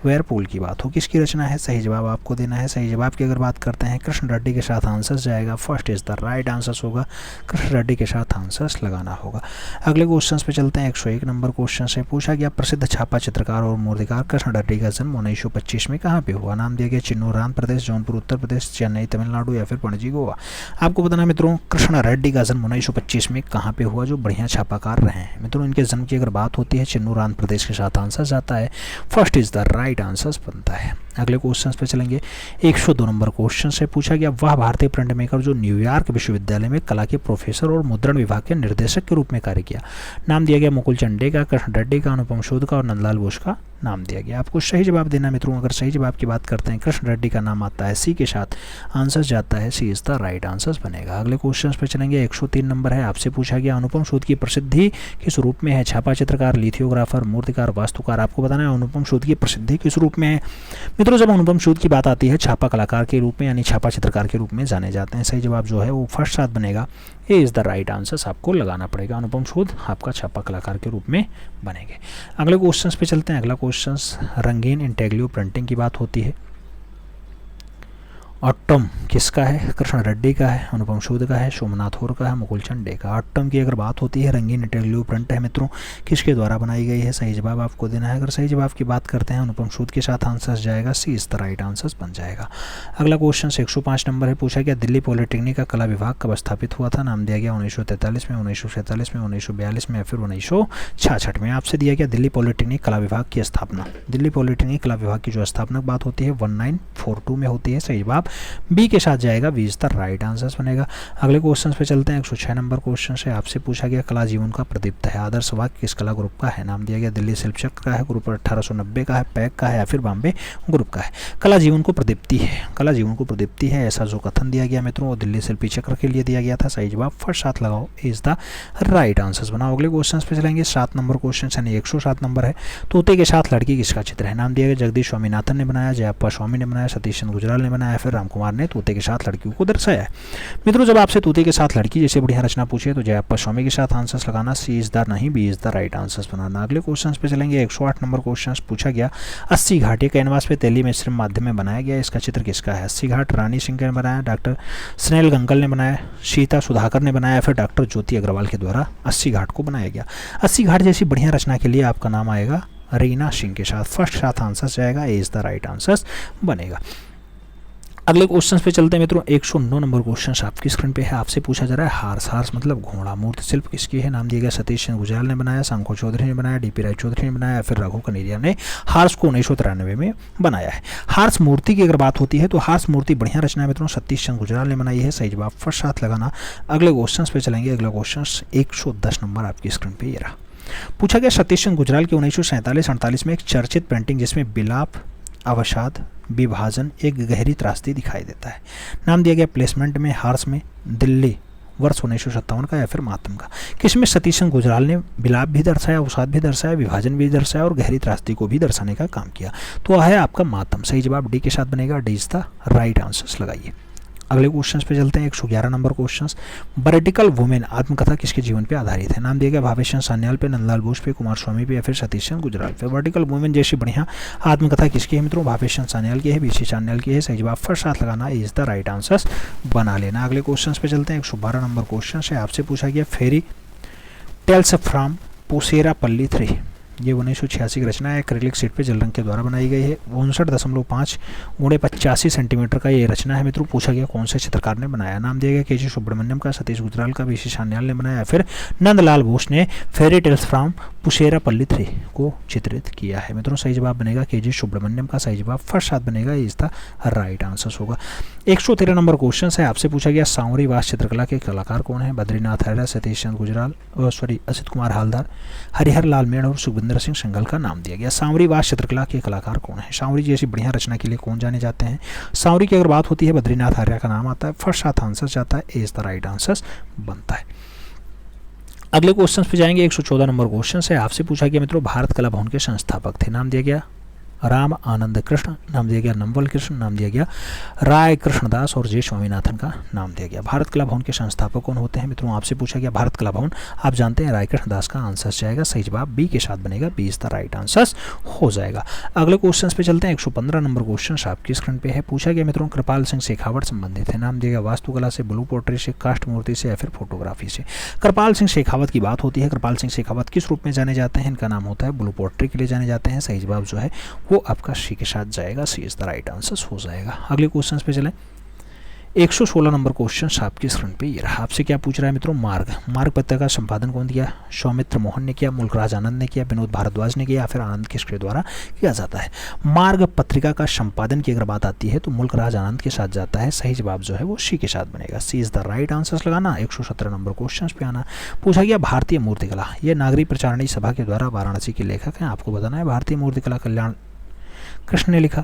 वेयरपूल की बात हो, किसकी रचना है? सही जवाब आपको देना है। सही जवाब की अगर बात करते हैं कृष्ण रेड्डी के साथ आंसर्स जाएगा। First is the right answers होगा। कृष्ण रेड्डी के साथ आंसर्स लगाना होगा। अगले क्वेश्चन पे चलते हैं। 101 नंबर क्वेश्चन से पूछा गया प्रसिद्ध छापा चित्रकार और मूर्तिकार कृष्ण रेड्डी का जन्म 1925 में कहाँ पे हुआ? नाम दिया गया चिन्नूर आंध्र प्रदेश, जौनपुर उत्तर प्रदेश, चेन्नई तमिलनाडु या फिर पणजी गोवा। आपको बताना है मित्रों कृष्ण रेड्डी का जन्म 1925 में कहाँ पे हुआ? जो बढ़िया छापाकार रहे हैं मित्रों, इनके जन्म की अगर बात होती है चिन्नूर आंध्र प्रदेश के साथ आंसर जाता है। First is the right answer बनता है। अगले क्वेश्चन पे चलेंगे। 102 नंबर क्वेश्चन से पूछा गया वह भारतीय प्रिंट मेकर जो न्यूयॉर्क विश्वविद्यालय में कला के प्रोफेसर और मुद्रण विभाग के निर्देशक के रूप में कार्य किया। नाम दिया गया मुकुल चंडे का, कृष्ण रेड्डी का, अनुपम शोध का और नंदलाल बोस का नाम दिया गया। आपको सही जवाब देना मित्रों। अगर सही जवाब की बात करते हैं कृष्ण रेड्डी का नाम आता है, सी के साथ आंसर जाता है। सी इज द राइट आंसर बनेगा। अगले क्वेश्चन पे चलेंगे। 103 नंबर है। आपसे पूछा गया अनुपम शोध की प्रसिद्धि किस रूप में है? छापा चित्रकार, लिथियोग्राफर, मूर्तिकार, वास्तुकार। आपको बताना है अनुपम शोध की प्रसिद्धि किस रूप में है मित्रों? जब अनुपम शोध की बात आती है छापा कलाकार के रूप में यानी छापा चित्रकार के रूप में जाने जाते हैं। सही जवाब जो है वो फर्स्ट साथ बनेगा। ए इज द राइट आंसर आपको लगाना पड़ेगा। अनुपम शोध आपका छापा कलाकार के रूप में बनेंगे। अगले क्वेश्चन पे चलते हैं। अगला क्वेश्चन रंगीन इंटेग्रेटिव प्रिंटिंग की बात होती है। ऑटम किसका है? कृष्ण रेड्डी का है, अनुपम शोध का है, सोमनाथ होर का है, मुकुल चंडे का। ऑटम की अगर बात होती है रंगीन इंटेग्रेटिव प्रिंट है मित्रों, किसके द्वारा बनाई गई है? सही जवाब आपको देना है। अगर सही जवाब की बात करते हैं अनुपम शोध के साथ आंसर जाएगा। सी इज द राइट आंसर बन जाएगा। अगला क्वेश्चन 105 नंबर है। पूछा गया दिल्ली पॉलिटेक्निक का कला विभाग कब स्थापित हुआ था? नाम दिया गया 1943 में, 1947 में, 1942 में या फिर 1966 में। आपसे दिया गया दिल्ली पॉलिटेक्निक कला विभाग की स्थापना। दिल्ली पॉलिटेक्निक कला विभाग की जो स्थापना बात होती है 1942 में होती है। सही जवाब बी के साथ जाएगा। B is the right answer बनेगा। अगले क्वेश्चन पे चलते हैं। 106 नंबर क्वेश्चन से आपसे पूछा गया कला जीवन का प्रदीप्त है आदर्श वाक्य किस कला ग्रुप का है? नाम दिया गया दिल्ली शिल्प चक्र का है, ग्रुप 1890 का है, पैक का है या फिर बॉम्बे ग्रुप का है। कला जीवन को प्रदीप्ति है, कला जीवन को प्रदीप्ति है ऐसा जो कथन दिया गया मित्रों वो दिल्ली शिल्पी चक्र के लिए दिया गया था। सही जवाब फर्स्ट साथ लगाओ। इज द राइट आंसर बनाओ। अगले क्वेश्चन पे चलेंगे। 7 नंबर क्वेश्चन यानी 107 नंबर है। तोते के साथ लड़की किसका चित्र है? नाम दिया गया जगदीश स्वामीनाथन ने बनाया, जयप्पा स्वामी ने बनाया, सतीश चंद्र गुजराल ने बनाया, फिर रामकुमार ने तोते के साथ लड़कियों को दर्शाया है। मित्रों जब आपसे तोते के साथ लड़की जैसे बढ़िया रचना पूछे तो जयप्पा स्वामी के साथ आंसर्स लगाना। सी इज द नहीं, B is the right answers बनाना। अगले क्वेश्चन पे चलेंगे। 108 नंबर क्वेश्चन पूछा गया 80 घाट कैनवास पे तेली मिश्रण माध्यम में बनाया गया, इसका चित्र किसका है? 80 घाट रानी सिंह ने बनाया, डॉक्टर स्नेल गंगल ने बनाया, सीता सुधाकर ने बनाया, फिर डॉक्टर ज्योति अग्रवाल के द्वारा 80 घाट को बनाया गया। 80 घाट जैसी बढ़िया रचना के लिए आपका नाम आएगा रीना सिंह के साथ। फर्स्ट साथ आंसर जाएगा। ए इज द राइट आंसर बनेगा। अगले क्वेश्चन पे चलते हैं मित्रों। 109 नंबर क्वेश्चन आपकी स्क्रीन पे है। आपसे पूछा जा रहा है हार्स, हार्स मतलब घोड़ा, मूर्ति शिल्प किसकी है? नाम दिया गया सतीश चंद्र गुजराल ने बनाया, शंको चौधरी ने बनाया, डीपी राय चौधरी ने बनाया, फिर रघु कनेरिया ने हार्स को 1993 में बनाया है। हार्स मूर्ति की अगर बात होती है तो हार्स मूर्ति बढ़िया रचना है मित्रों सतीश चंद्र गुजराल ने बनाई है। सही जवाब फर्स्ट साथ लगाना। अगले क्वेश्चन पे चलेंगे। अगला क्वेश्चन 110 नंबर आपकी स्क्रीन पे ये रहा। पूछा गया सतीश चंद्र गुजराल की 1947-48 में एक चर्चित पेंटिंग जिसमें बिलाप, अवसाद, विभाजन, एक गहरी त्रासदी दिखाई देता है। नाम दिया गया प्लेसमेंट में, हार्स में, दिल्ली वर्ष 1957 का या फिर मातम का। किसमें सतीश चंद्र गुजराल ने बिलाप भी दर्शाया, अवसाद भी दर्शाया, विभाजन भी दर्शाया और गहरी त्रासदी को भी दर्शाने का काम किया? तो है आपका मातम। सही जवाब डी के साथ बनेगा। D is the right answer लगाइए। अगले क्वेश्चन पे चलते हैं। 111 नंबर क्वेश्चन, वर्टिकल वुमेन आत्मकथा किसके जीवन पे आधारित है? नाम दिया गया भावेश चंद्र सान्याल पे, नंदलाल बोस पे, कुमार स्वामी पे या फिर सतीश चंद्र गुजराल पे। वर्टिकल वुमेन जैसी बढ़िया आत्मकथा किसकी है मित्रों? भावेश चंद्र सान्याल की है, बीसी चांडियाल की है। सही जवाब फर्स्ट साथ लगाना इज द राइट आंसर बना लेना। अगले क्वेश्चन पे चलते हैं। 112 नंबर क्वेश्चन है, आपसे पूछा गया फेरी टेल्स फ्रॉम पुसेरापल्ली 3, ये 1986 की रचना है। एक्रिलिक शीट पे जल रंग के द्वारा बनाई गई है। 59.5 × 85 सेंटीमीटर का ये रचना है मित्रों। पूछा गया कौन से चित्रकार ने बनाया? नाम दिया गया केजी सुब्रमण्यम का, सतीश गुजराल का, बीसी चांडियाल ने बनाया, फिर नंदलाल बोस ने फेरी टेल्स फ्रॉम पुसेरापल्ली 3 को चित्रित किया है मित्रों। सही जवाब बनेगा केजी सुब्रमण्यम का। सही जवाब फर्स्ट साथ बनेगा, इज द राइट आंसर होगा। 113 नंबर क्वेश्चन है, आपसे पूछा गया सांवरी वास चित्रकला के कलाकार कौन है? बद्रीनाथ हैदर, सतीश चंद्र गुजराल, असित कुमार हालदार, हरिहर लाल मेड़ और सुखविंदर सिंह संगल का नाम दिया गया। सांवरी वास चित्रकला के कलाकार कौन है? सांवरी जैसी बढ़िया रचना के लिए कौन जाने जाते हैं? सांवरी की अगर बात होती है बद्रीनाथ आर्य का नाम आता है। फर्स्ट साथ आंसर जाता है, इज द राइट आंसर बनता है। अगले क्वेश्चन पे जाएंगे। 114 नंबर क्वेश्चन है, आपसे पूछा गया मित्रों भारत कला भवन के संस्थापक थे। नाम दिया गया राम आनंद कृष्ण, नाम दिया गया नंवल कृष्ण, नाम दिया गया राय कृष्णदास और जे स्वामीनाथन का नाम दिया गया। भारत कला भवन के संस्थापक कौन होते हैं मित्रों? आपसे पूछा गया भारत कला भवन, आप जानते हैं राय कृष्णदास का आंसर जाएगा। सही जवाब बी के साथ बनेगा, B is the right answer हो जाएगा। अगले क्वेश्चन पे चलते हैं। 115 नंबर क्वेश्चन आपकी स्क्रीन पे है। पूछा गया मित्रों कृपाल सिंह शेखावत संबंधित है। नाम दिया गया वास्तुकला से, ब्लू पोट्री से, कास्ट मूर्ति से या फिर फोटोग्राफी से। कृपाल सिंह शेखावत की बात होती है। कृपाल सिंह शेखावत किस रूप में जाने जाते हैं? इनका नाम होता है ब्लू पोट्री के लिए जाने जाते हैं। सही जवाब जो है वो आपका सी के साथ जाएगा, सी इज द राइट आंसर हो जाएगा। अगले क्वेश्चन पे चलें। 116 नंबर क्वेश्चन आपकी स्क्रीन पे ये रहा। आपसे क्या पूछ रहा है मित्रों? मार्ग पत्रिका का संपादन कौन किया? सौमित्र मोहन ने किया, मुल्कराज आनंद ने किया, विनोद भारद्वाज ने किया या फिर आनंद किसके द्वारा किया जाता है? मार्ग पत्रिका का संपादन की अगर बात आती है तो मुल्कराज आनंद के साथ जाता है। सही जवाब जो है वो सी के साथ बनेगा, सी इज द राइट आंसर लगाना। 117 नंबर क्वेश्चन पे आना। पूछा गया भारतीय मूर्तिकला, ये नागरिक प्रचारणी सभा के द्वारा वाराणसी के लेखक हैं। आपको बताना है भारतीय मूर्तिकला कल्याण कृष्ण ने लिखा,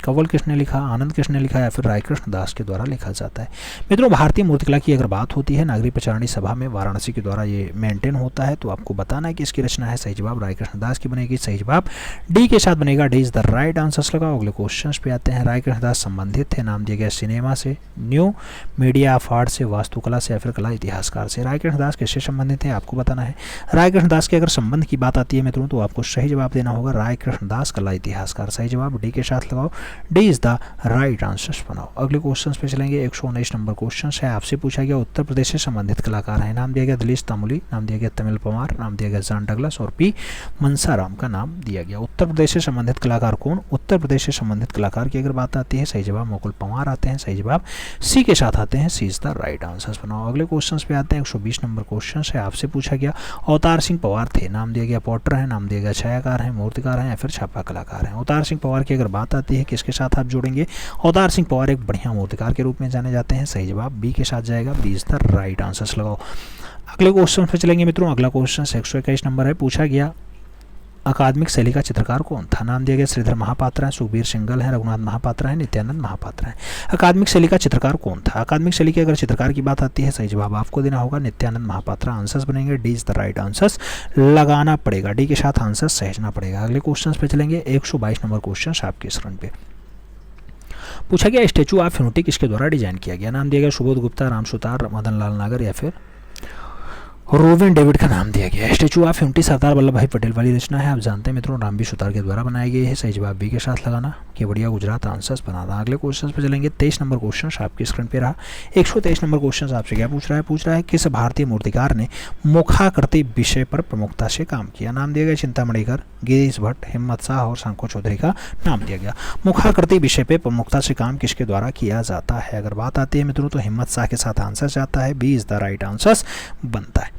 कंवल किसने लिखा, आनंद किसने लिखा या फिर राय कृष्ण दास के द्वारा लिखा जाता है? मित्रों भारतीय मूर्तिकला की अगर बात होती है नागरिक प्रचारणी सभा में वाराणसी के द्वारा ये मेंटेन होता है, तो आपको बताना है कि इसकी रचना है। सही जवाब राय कृष्ण दास की बनेगी। सही जवाब डी के साथ बनेगा, D is the right answer लगाओ। अगले क्वेश्चन पे आते हैं। राय कृष्ण दास संबंधित थे। नाम दिया गया सिनेमा से, न्यू मीडिया ऑफ आर्ट से, वास्तुकला से या फिर कला इतिहासकार से। राय कृष्ण दास किससे संबंधित है आपको बताना है। राय कृष्ण दास के अगर संबंध की बात आती है मित्रों तो आपको सही जवाब देना होगा राय कृष्ण दास कला इतिहासकार। सही जवाब डी के साथ लगाओ, D is the right answer बनाओ। अगले क्वेश्चन पे चलेंगे। 119 नंबर क्वेश्चन है। आपसे पूछा गया उत्तर प्रदेश से संबंधित कलाकार हैं। नाम दिया गया दिलीश तामुली, नाम दिया गया तमिल पवार, नाम दिया गया जॉन डगलस और पी मनसाराम का नाम दिया गया। उत्तर प्रदेश से संबंधित कलाकार कौन? उत्तर प्रदेश से संबंधित कलाकार की अगर बात आती है सही जवाब मुकुल पंवार आते हैं। सही जवाब सी के साथ आते हैं, सी इज द राइट आंसर बनाओ। अगले क्वेश्चन पे आते हैं। 120 नंबर क्वेश्चन है। आपसे पूछा गया अवतार सिंह पवार थे। नाम दिया गया पॉटर है, नाम दिया गया छायाकार है, मूर्तिकार है या फिर छापा कलाकार है। अवतार सिंह पवार की अगर बात आती है किसके साथ आप जोड़ेंगे? अवतार सिंह पवार एक बढ़िया मूर्तिकार के रूप में जाने जाते हैं। सही जवाब बी के साथ जाएगा, B is the right answer लगाओ। अगले क्वेश्चन पे चलेंगे मित्रों। अगला क्वेश्चन 121 नंबर है। पूछा गया अकादमिक शैली का चित्रकार कौन था? नाम दिया गया श्रीधर महापात्रा है, सुखबीर सिंगल है, रघुनाथ महापात्रा है, नित्यानंद महापात्रा है। अकादमिक शैली का चित्रकार कौन था? अकादमिक शैली की अगर चित्रकार की बात आती है सही जवाब आपको देना होगा नित्यानंद महापात्रा। आंसर्स बनेंगे, D is the right answers लगाना पड़ेगा, डी के साथ आंसर सहेजना पड़ेगा। अगले क्वेश्चन पे चलेंगे। 122 नंबर क्वेश्चन आपके स्क्रीन पे पूछा गया स्टैचू ऑफ यूनिटी किसके द्वारा डिजाइन किया गया? नाम दिया गया सुबोध गुप्ता, राम सुतार, मदन लाल नागर या फिर रोविन डेविड का नाम दिया गया। Statue of unity Sardar Vallabh भाई पटेल वाली रचना है। आप जानते हैं मित्रों रामबी सुतार के द्वारा बनाई गई है। सही जवाब बी के साथ लगाना, केवड़िया गुजरात आंसर्स बनाना। अगले क्वेश्चन पे चलेंगे। 23 नंबर क्वेश्चन आपकी स्क्रीन पे रहा। 123 नंबर क्वेश्चन आपसे क्या पूछ रहा है किस भारतीय मूर्तिकार ने मुखाकृति विषय पर प्रमुखता से काम किया? नाम दिया गया चिंतामणिकर, गिरीश भट्ट, हिम्मत शाह और शंको चौधरी का नाम दिया गया। मुखाकृति विषय पे प्रमुखता से काम किसके द्वारा किया जाता है? अगर बात आती है मित्रों तो हिम्मत शाह के साथ आंसर जाता है, B is the right answer बनता है।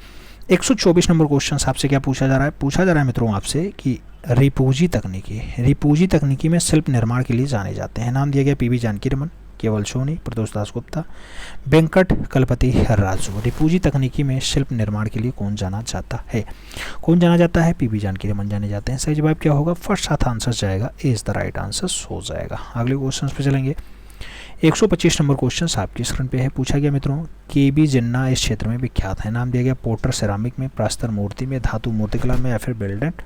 124 नंबर क्वेश्चन आपसे क्या पूछा जा रहा है? पूछा जा रहा है मित्रों आपसे कि रिपूजी तकनीकी में शिल्प निर्माण के लिए जाने जाते हैं। नाम दिया गया पीवी जानकी रमन, केवल सोनी, प्रदोष दास गुप्ता, वेंकट कलपति राजू। रिपूजी तकनीकी में शिल्प निर्माण के लिए कौन जाना जाता है? कौन जाना जाता है? पीवी जानकी रमन जाने जाते हैं। सही जवाब क्या होगा? फर्स्ट साथ आंसर जाएगा, इज द राइट आंसर हो जाएगा। अगले क्वेश्चन पे चलेंगे। 125 नंबर क्वेश्चन आपकी स्क्रीन पे है। पूछा गया मित्रों केबी जिन्ना इस क्षेत्र में विख्यात है। नाम दिया गया पोटर सेरामिक में, प्रस्तर मूर्ति में, धातु मूर्तिकला में या फिर बिल्डेंट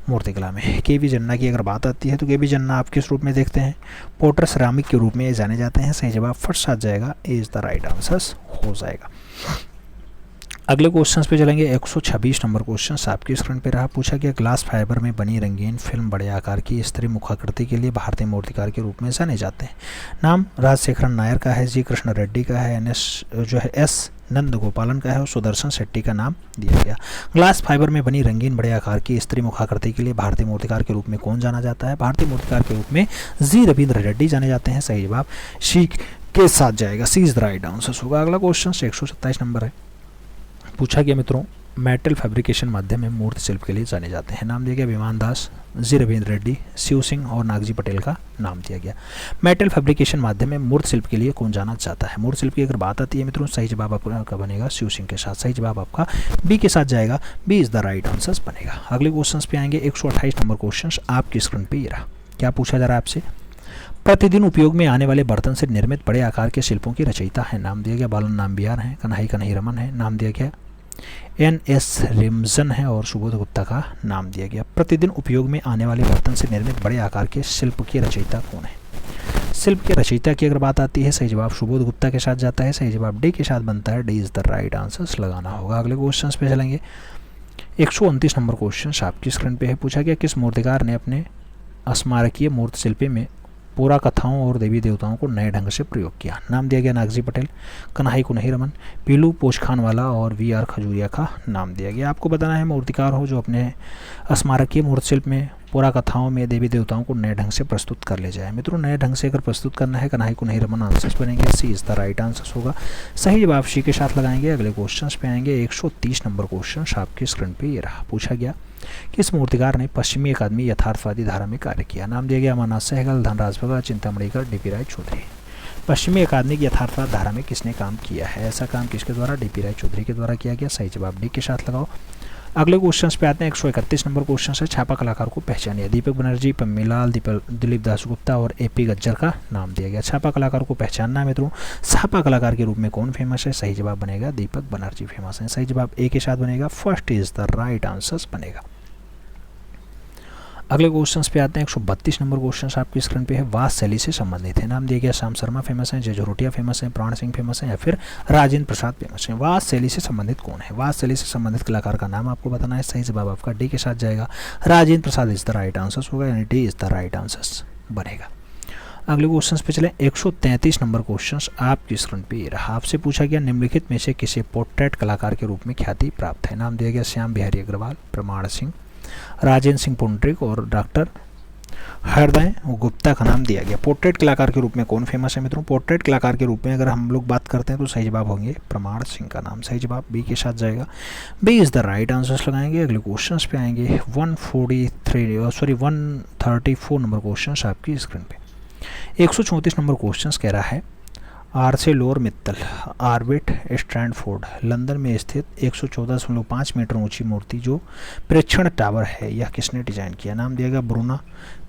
मूर्तिकला में। के.वी. जन्ना की अगर बात आती है तो के.वी. जन्ना आप किस रूप में देखते हैं? पोटर सिरामिक के रूप में ये जाने जाते हैं। सही जवाब फर्स्ट आ जाएगा, A is the right answer हो जाएगा। अगले क्वेश्चंस पे चलेंगे। 126 नंबर क्वेश्चन आपकी स्क्रीन पे रहा। पूछा गया ग्लास फाइबर में बनी रंगीन फिल्म बड़े आकार की स्त्री मुखाकृति के लिए भारतीय मूर्तिकार के रूप में जाने जाते हैं। नाम राजशेखरन नायर का है, जी कृष्ण रेड्डी का है, एस नंद गोपालन का है और सुदर्शन शेट्टी का नाम दिया गया। ग्लास फाइबर में बनी रंगीन बड़े आकार की स्त्री मुखाकृति के लिए भारतीय मूर्तिकार के रूप में कौन जाना जाता है? भारतीय मूर्तिकार के रूप में जी रविंद्र रेड्डी जाने जाते हैं। सही जवाब सी के साथ जाएगा, सी इज द राइट आंसर होगा। अगला क्वेश्चन 127 नंबर है। पूछा गया मित्रों मेटल फैब्रिकेशन माध्यम में मूर्ति शिल्प के लिए जाने जाते हैं। नाम दिया गया विमान दास, जी रविंद्र रेड्डी, शिव सिंह और नागजी पटेल का नाम दिया गया। मेटल फैब्रिकेशन माध्यम में मूर्ति शिल्प के लिए कौन जाना चाहता है? मूर्ति शिल्प की अगर बात आती है मित्रों, सही जवाब आपका बनेगा शिव सिंह के साथ। सही जवाब आपका बी के साथ जाएगा, B is the right answer बनेगा। अगले क्वेश्चन पे आएंगे। 128 नंबर क्वेश्चन आपकी स्क्रीन पे ये रहा। क्या पूछा जा रहा है आपसे? प्रतिदिन उपयोग में आने वाले बर्तन से निर्मित बड़े आकार के शिल्पों की रचयिता है। नाम दिया गया बालन नाम्बियार है, कन्हई रमन है, नाम दिया गया एन.एस. रिमजन है और सुबोध गुप्ता का नाम दिया गया। प्रतिदिन उपयोग में आने वाले बर्तन से निर्मित बड़े आकार के शिल्प की रचयिता कौन है? शिल्प के रचयिता की अगर बात आती है, सही जवाब सुबोध गुप्ता के साथ जाता है। सही जवाब डी के साथ बनता है, D is the right answer लगाना होगा। अगले क्वेश्चन पे चलेंगे। 129 नंबर क्वेश्चन आपकी स्क्रीन पे है। पूछा गया किस मूर्तिकार ने अपने स्मारकीय मूर्ति शिल्पी में पूरा कथाओं और देवी देवताओं को नए ढंग से प्रयोग किया? नाम दिया गया नागजी पटेल, कन्हई रमन, पीलू पोचखानवाला और वी.आर. खजूरिया का नाम दिया गया। आपको बताना है मूर्तिकार हो जो अपने स्मारकीय मूर्ति शिल्प में पूरा कथाओं में देवी देवताओं को नए ढंग से प्रस्तुत कर ले जाए। मित्रों नए ढंग से अगर प्रस्तुत करना है कन्हई रमन आंसर्स बनेंगे, सी इज द राइट आंसर होगा। सही जवाब सी के साथ लगाएंगे। अगले क्वेश्चन पे आएंगे। 130 नंबर क्वेश्चन आपकी स्क्रीन पे ये रहा। पूछा गया किस मूर्तिकार ने पश्चिमी अकादमी यथार्थवादी धारा में कार्य किया? नाम दिया गया अमरनाथ सहगल, धनराज भगत, चिंतामणिकर, डी.पी. राय चौधरी। पश्चिमी अकादमी की यथार्थवाद धारा में किसने काम किया है? ऐसा काम किसके द्वारा? डी.पी. राय चौधरी के द्वारा किया गया। सही जवाब डी के साथ लगाओ। अगले क्वेश्चन पे आते हैं। 131 नंबर क्वेश्चन है। छापा कलाकार को पहचानिए। दीपक बनर्जी, पम्मीलाल, दिलीप दासगुप्ता और ए.पी. गज्जर का नाम दिया गया। छापा कलाकार को पहचानना है मित्रों। छापा कलाकार के रूप में कौन फेमस है? सही जवाब बनेगा दीपक बनर्जी फेमस है। सही जवाब ए के साथ बनेगा, first is the right answer बनेगा। अगले क्वेश्चंस पे आते हैं। 132 नंबर क्वेश्चन आपकी स्क्रीन पे है। वास शैली से संबंधित है। नाम दिया गया श्याम शर्मा फेमस है, जय झरोटिया फेमस है, प्राण सिंह फेमस है या फिर राजेंद्र प्रसाद फेमस है। वास शैली से संबंधित कौन है? वास शैली से संबंधित कलाकार का नाम आपको बताना है। सही जवाब आपका डी के साथ जाएगा, Rajendra Prasad is the right answer होगा, यानी D is the right answer बनेगा। अगले क्वेश्चन पे चले। 133 नंबर क्वेश्चन आपकी स्क्रीन पे रहा। आपसे पूछा गया निम्नलिखित में से किसे पोर्ट्रेट कलाकार के रूप में ख्याति प्राप्त है? नाम दिया गया श्याम बिहारी अग्रवाल, प्रमाण सिंह, राजेंद्र सिंह पुंडरिक और डॉक्टर हृदय गुप्ता का नाम दिया गया। पोर्ट्रेट कलाकार के रूप में कौन फेमस है मित्रों? पोर्ट्रेट कलाकार के रूप में अगर हम लोग बात करते हैं तो सही जवाब होंगे प्रमाण सिंह का नाम। सही जवाब बी के साथ जाएगा, B is the right answer लगाएंगे। अगले क्वेश्चन पे आएंगे। 134 नंबर क्वेश्चन आपकी स्क्रीन पे। 134 नंबर क्वेश्चन कह रहा है आर्सेलोरमित्तल ऑर्बिट स्टैंडफोर्ड लंदन में स्थित 114.5 मीटर ऊंची मूर्ति जो प्रेक्षण टावर है, यह किसने डिजाइन किया? नाम दिया गया ब्रूनो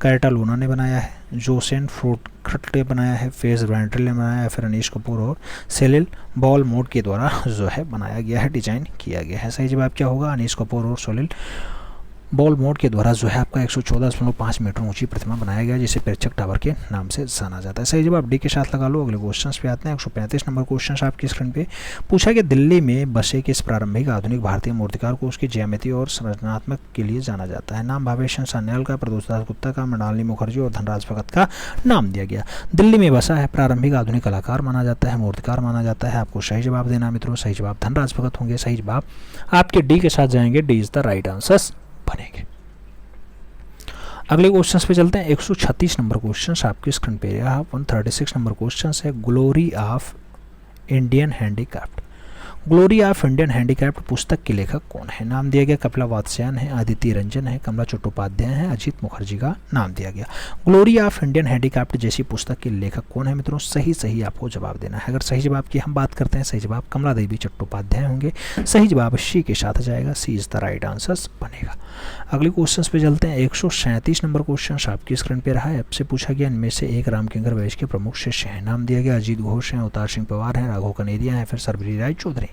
कैटालोना ने बनाया है, जोसेन फ्रूटखट ने बनाया है, फेज वेंट्रल ने बनाया है, फिर अनीश कपूर और सेलिल बॉल मोड के द्वारा जो है बनाया गया है, डिजाइन किया गया है। सही जवाब क्या होगा? अनीश कपूर और सोलिल बॉल मोड के द्वारा जो है आपका 114.5 मीटर ऊंची प्रतिमा बनाया गया, जिसे प्रेक्षक टावर के नाम से जाना जाता है। सही जवाब डी के साथ लगा लो। अगले क्वेश्चन पे आते हैं। 135 नंबर क्वेश्चन आपकी स्क्रीन पे। पूछा गया दिल्ली में बसे किस प्रारंभिक आधुनिक भारतीय मूर्तिकार को उसकी ज्यामिति और संरचनात्मक के लिए जाना जाता है? नाम भावेशन सान्याल का, प्रदोष दास गुप्ता का, मृणालिनी मुखर्जी और धनराज भगत का नाम दिया गया। दिल्ली में बसा है प्रारंभिक आधुनिक कलाकार माना जाता है, मूर्तिकार माना जाता है। आपको सही जवाब देना मित्रों। सही जवाब धनराज भगत होंगे। सही जवाब आपके डी के साथ जाएंगे, D is the right answer बनेंगे। अगले क्वेश्चन पे चलते हैं। 136 नंबर क्वेश्चन आपकी स्क्रीन पे। 136 नंबर क्वेश्चन है glory of Indian handicraft. Glory of Indian handicraft पुस्तक के लेखक कौन है? नाम दिया गया कपिला वात्स्यायन है, आदित्य रंजन है, कमला चट्टोपाध्याय है, अजीत मुखर्जी का नाम दिया गया। ग्लोरी ऑफ इंडियन हैंडीक्राफ्ट जैसी पुस्तक के लेखक कौन है मित्रों? सही आपको जवाब देना है। अगर सही जवाब की हम बात करते हैं, सही जवाब कमला देवी चट्टोपाध्याय होंगे। सही जवाब सी के साथ जाएगा, सी इज द राइट आंसर बनेगा। अगले क्वेश्चन पे चलते हैं। 137 नंबर क्वेश्चन आपकी स्क्रीन पे रहा है। आपसे पूछा गया इनमें से एक रामकिंकर वैश के प्रमुख शिष्य हैं। नाम दिया गया अजीत घोष हैं, अवतार सिंह पवार हैं, राघव कनेरिया हैं, फिर सरबरी राय चौधरी।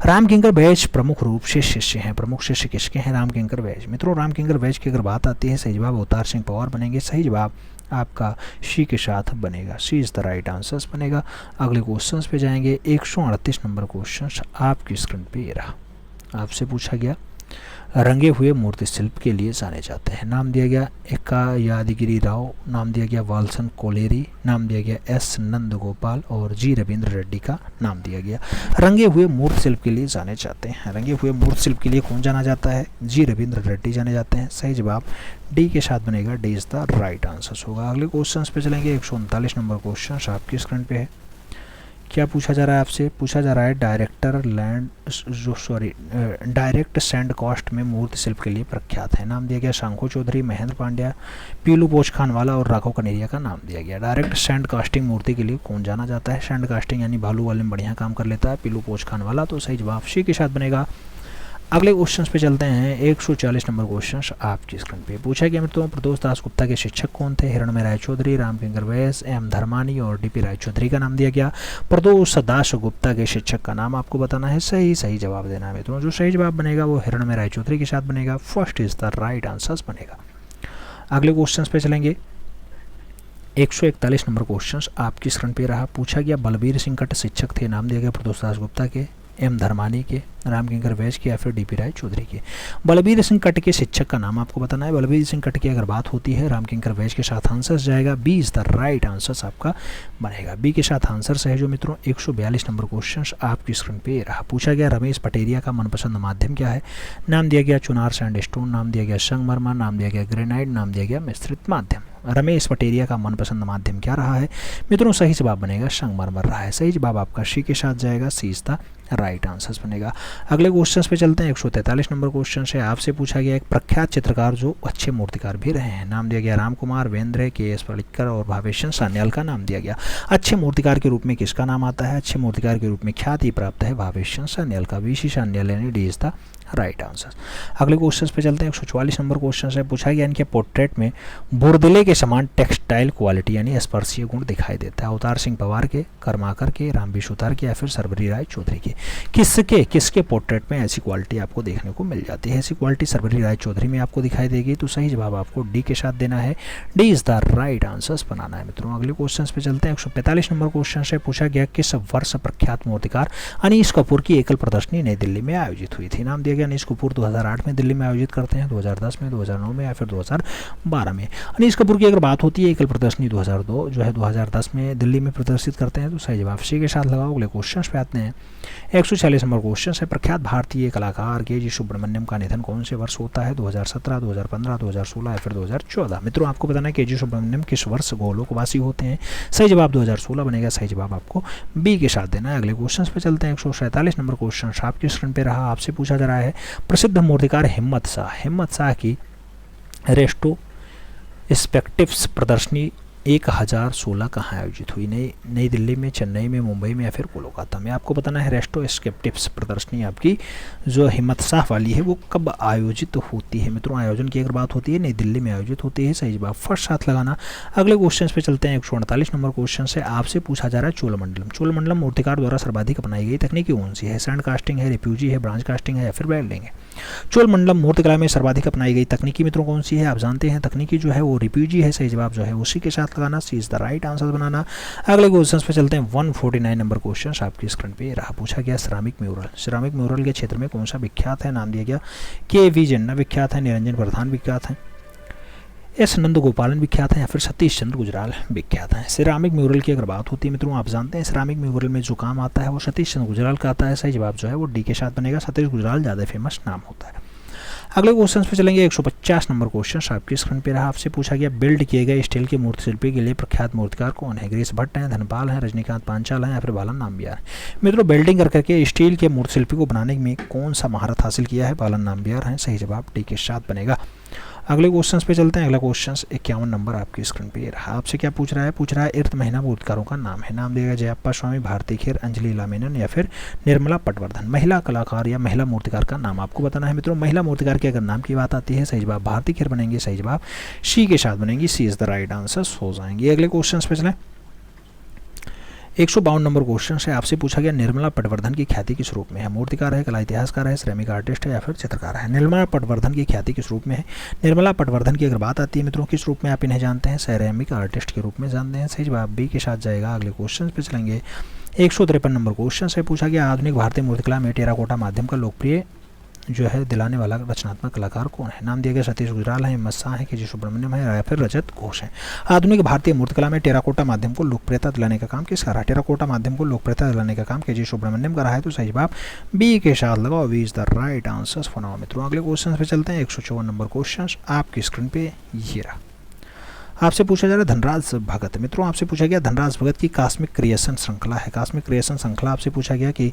रामकिंकर बैज प्रमुख रूप से शिष्य हैं। प्रमुख शिष्य किसके हैं? रामकिंकर बैज। मित्रों रामकिंकर बैज की अगर बात आती है, सही जवाब अवतार सिंह पवार बनेंगे। सही जवाब आपका सी के साथ बनेगा, सी इज द राइट आंसर बनेगा। अगले क्वेश्चन पे जाएंगे। 138 नंबर क्वेश्चन आपकी स्क्रीन पे ये रहा। आपसे पूछा गया रंगे हुए मूर्ति शिल्प के लिए जाने जाते हैं। नाम दिया गया एक्का यादगिरी राव, नाम दिया गया वाल्सन कोलेरी, नाम दिया गया एस नंदगोपाल और जी रविंद्र रेड्डी का नाम दिया गया। रंगे हुए मूर्ति शिल्प के लिए जाने जाते हैं। रंगे हुए मूर्ति शिल्प के लिए कौन जाना जाता है? जी रविंद्र रेड्डी जाने जाते हैं। सही जवाब डी के साथ बनेगा, D is the right answer होगा। अगले क्वेश्चन पे चलेंगे। 139 नंबर क्वेश्चन आपकी स्क्रीन पे है। क्या पूछा जा रहा है आपसे? पूछा जा रहा है डायरेक्ट सैंड कास्ट में मूर्ति शिल्प के लिए प्रख्यात है। नाम दिया गया शंखू चौधरी, महेंद्र पांड्या, पीलू पोचखानवाला और राघव कनेरिया का नाम दिया गया। डायरेक्ट सैंड कास्टिंग मूर्ति के लिए कौन जाना जाता है? सैंड कास्टिंग यानी बालू वाले में बढ़िया काम कर लेता है पीलू पोचखानवाला, तो सही जवाब सी के साथ बनेगा। अगले क्वेश्चन पे चलते हैं। 140 नंबर क्वेश्चन आपकी स्क्रीन पे पूछा गया मित्रों प्रदोष दास गुप्ता के शिक्षक कौन थे? हिरणमय राय चौधरी, रामकिंकर बैस, एम धर्मानी और डीपी राय चौधरी का नाम दिया गया। प्रदोष दास गुप्ता के शिक्षक का नाम आपको बताना है। सही जवाब देना है मित्रों। जो सही जवाब बनेगा वो हिरणमय राय चौधरी के साथ बनेगा। First is the right answer बनेगा। अगले क्वेश्चन पे चलेंगे। 141 नंबर क्वेश्चन आपकी स्क्रीन पे रहा। पूछा गया बलबीर सिंह कट शिक्षक थे। नाम दिया गया प्रदोष दास गुप्ता के, एम धर्मानी के, रामकिंकर बैज के या फिर डीपी राय चौधरी के। बलबीर सिंह कट के शिक्षक का नाम आपको बताना है। बलबीर सिंह कट की अगर बात होती है रामकिंकर बैज के साथ आंसर जाएगा। B is the right answer आपका बनेगा। बी के साथ आंसर है जो मित्रों। 142 नंबर क्वेश्चन आपकी स्क्रीन पे रहा। पूछा गया रमेश पटेरिया का मनपसंद माध्यम क्या है? नाम दिया गया चुनार सैंडस्टोन, नाम दिया गया संगमरमर, नाम दिया गया ग्रेनाइट, नाम दिया गया मिश्रित माध्यम। रमेश पटेरिया का मनपसंद माध्यम क्या रहा है मित्रों? सही जवाब बनेगा संगमरमर रहा है। सही जवाब आपका सी के साथ जाएगा। सी इज द राइट आंसर बनेगा। अगले क्वेश्चन पे चलते हैं। 143 नंबर क्वेश्चन से आपसे पूछा गया एक प्रख्यात चित्रकार जो अच्छे मूर्तिकार भी रहे हैं। नाम दिया गया राम कुमार, वेंद्र, के एस पलिक्कर और भावेशन सान्याल का नाम दिया गया। अच्छे मूर्तिकार के रूप में किसका नाम आता है? अच्छे मूर्तिकार के रूप में ख्याति प्राप्त है भावेशन सान्याल का। वीसी सान्याल यानी D is the right answer. अगले क्वेश्चन पे चलते हैं। 144 नंबर क्वेश्चन से पूछा गया इनके पोर्ट्रेट में बुरदले के समान टेक्सटाइल क्वालिटी यानी स्पर्शीय गुण दिखाई देता है। अवतार सिंह पवार के, कर्माकर के, रामबी सुतार के या फिर सरवरी राय चौधरी के। किसके पोर्ट्रेट में ऐसी क्वालिटी आपको देखने को मिल जाती है? ऐसी क्वालिटी सरवरी राय चौधरी में आपको दिखाई देगी, तो सही जवाब आपको डी के साथ देना है। D is the right answer बनाना है मित्रों। अगले क्वेश्चन पे चलते हैं। 145 नंबर क्वेश्चन से पूछा गया किस वर्ष प्रख्यात मूर्तिकार अनीश कपूर की एकल प्रदर्शनी नई दिल्ली में आयोजित हुई थी? नाम दिया गया अनीश कपूर 2008 में दिल्ली में आयोजित करते हैं, 2010 में, 2009 में या फिर 2012 में। अनीश कपूर की अगर बात होती है एकल प्रदर्शनी 2002 जो है 2010 में दिल्ली में प्रदर्शित करते हैं, तो सही जवाब सी के साथ लगाओ। अगले क्वेश्चन पे आते हैं। 146 नंबर क्वेश्चन है प्रख्यात भारतीय कलाकार के जी सुब्रमण्यम का निधन कौन से वर्ष होता है? 2017, 2015, 2016 या फिर 2014? मित्रों आपको बताना है के जी सुब्रमण्यम किस वर्ष गोलोकवासी होते हैं? सही जवाब 2016 बनेगा। सही जवाब आपको बी के साथ देना है। अगले क्वेश्चन पे चलते हैं। 147 नंबर क्वेश्चन आपके स्क्रीन पे रहा। आपसे पूछा जा रहा है प्रसिद्ध मूर्तिकार हिम्मत शाह की रेट्रोस्पेक्टिव्स प्रदर्शनी 1016 कहाँ आयोजित हुई? नई दिल्ली में, चेन्नई में, मुंबई में या फिर कोलकाता में? आपको बताना है रेट्रोस्पेक्टिव्स प्रदर्शनी आपकी जो हिम्मत शाह वाली है वो कब आयोजित होती है? मित्रों आयोजन की अगर बात होती है नई दिल्ली में आयोजित होती है। सही जवाब फर्स्ट साथ लगाना। अगले क्वेश्चन पे चलते हैं। 148 नंबर क्वेश्चन से आपसे पूछा जा रहा है चोलमंडलम मूर्तिकार द्वारा सर्वाधिक अपनाई गई तकनीकी कौन सी है? सैंड कास्टिंग है, रिफ्यूजी है, ब्रांच कास्टिंग है या फिर वेल्डिंग है? चोलमंडलम मूर्तिकला में सर्वाधिक अपनाई गई तकनीकी मित्रों कौन सी है? आप जानते हैं तकनीकी जो है वो रिफ्यूजी है। सही जवाब जो है उसी के साथ लगाना। C is the right answer बनाना। अगले क्वेश्चन पे चलते हैं। 149 नंबर क्वेश्चन आपकी स्क्रीन पे रहा। पूछा गया सिरामिक म्यूरल के क्षेत्र में कौन सा विख्यात है? नाम दिया गया के वी जन्ना विख्यात है, निरंजन प्रधान विख्यात है, एस नंदगोपालन विख्यात है या फिर सतीश चंद्र गुजराल विख्यात है? सिरामिक म्यूरल की अगर बात होती है मित्रों आप जानते हैं सिरामिक म्यूरल में जो काम आता है वो सतीश चंद्र गुजराल का आता है। सही जवाब जो है वो डी के साथ बनेगा। सतीश गुजराल ज़्यादा फेमस नाम होता है। अगले क्वेश्चन पे चलेंगे। 150 नंबर क्वेश्चन आपकी स्क्रीन पे रहा। आपसे पूछा गया बिल्ड किए गए स्टील के मूर्ति शिल्पी के लिए प्रख्यात मूर्तिकार कौन है? गिरीश भट्ट हैं, धनपाल हैं, रजनीकांत पांचाल हैं या फिर बालन नाम्बियार? मित्रों बिल्डिंग करके स्टील के मूर्ति शिल्पी को बनाने में कौन सा महारत हासिल किया है? बालन नाम्बियार हैं। सही जवाब डी के साथ बनेगा। अगले क्वेश्चन पे चलते हैं। अगला क्वेश्चन 51 नंबर आपकी स्क्रीन पे रहा। आपसे क्या पूछ रहा है? पूछ रहा है इर्त महीना मूर्तिकारों का नाम है। नाम देगा जयप्पा स्वामी, भारती खेर, अंजलि लामेनन या फिर निर्मला पटवर्धन? महिला कलाकार या महिला मूर्तिकार का नाम आपको बताना है मित्रों। महिला मूर्तिकार के अगर नाम की बात आती है सही जवाब भारती खेर बनेंगे। सही जवाब सी के साथ बनेंगी। सी इज द राइट आंसर हो जाएंगे। अगले क्वेश्चन पे चलें। 152 नंबर क्वेश्चन है, आपसे पूछा गया निर्मला पटवर्धन की ख्याति किस रूप में है? मूर्तिकार है, कला इतिहासकार है, श्रमिक आर्टिस्ट है या फिर चित्रकार है? निर्मला पटवर्धन की ख्याति किस रूप में है? निर्मला पटवर्धन की अगर बात आती है मित्रों, किस रूप में आप इन्हें जानते हैं? श्रमिक आर्टिस्ट के रूप में जानते हैं। सही जवाब बी के साथ जाएगा। अगले क्वेश्चन पे चलेंगे। 153 नंबर क्वेश्चन से पूछा गया आधुनिक भारतीय मूर्तिकला में टेराकोटा माध्यम का लोकप्रिय जो है दिलाने वाला रचनात्मक कलाकार कौन है? नाम दिया गया सतीश गुजराल है, हिम्मत शाह है, के.जी. सुब्रमण्यम है या फिर रजत घोष है? आधुनिक भारतीय मूर्तिकला में टेराकोटा माध्यम को लोकप्रियता दिलाने का काम किसका रहा? टेराकोटा माध्यम को लोकप्रियता दिलाने का काम के.जी. सुब्रमण्यम का रहा है। तो सही जवाब बी के साथ लगाओ, B is the right answer for now. मित्रों अगले क्वेश्चन पे चलते हैं। 154 नंबर क्वेश्चन आपकी स्क्रीन पे ये रहा। आपसे पूछा जा रहा है धनराज भगत। मित्रों आपसे पूछा गया धनराज भगत की कास्मिक क्रिएशन श्रृंखला है। कास्मिक क्रिएशन श्रृंखला आपसे पूछा गया कि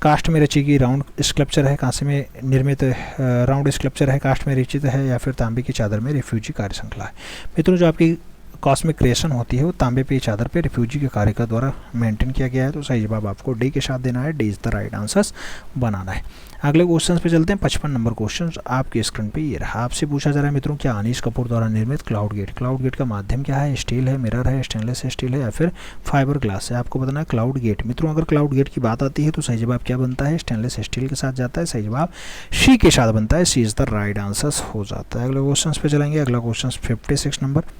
कास्ट में रची गई राउंड स्कल्पचर है, कांसे में निर्मित राउंड स्कल्पचर है, कास्ट में रचित है या फिर तांबे की चादर में रिफ्यूजी कार्य श्रृंखला है? मित्रों जो आपकी कॉस्मिक क्रिएशन होती है वो तांबे पे चादर पे रिफ्यूजी के कार्य के द्वारा मेंटेन किया गया है। तो सही जवाब आपको डी के साथ देना है, D is the right answers बनाना है। अगले क्वेश्चन पे चलते हैं। 55 नंबर क्वेश्चन आपकी स्क्रीन पे ये रहा। आपसे पूछा जा रहा है मित्रों क्या अनीश कपूर द्वारा निर्मित क्लाउड गेट का माध्यम क्या है? स्टील है, मिरर है, स्टेनलेस स्टील है या फिर फाइबर ग्लास है? आपको बताना है क्लाउड गेट। मित्रों अगर क्लाउड गेट की बात आती है तो सही जवाब क्या बनता है? स्टेनलेस स्टील के साथ जाता है। सही जवाब सी के साथ बनता है, सी इज द राइट आंसर हो जाता है। अगले क्वेश्चन पे चलेंगे। अगला क्वेश्चन 56 नंबर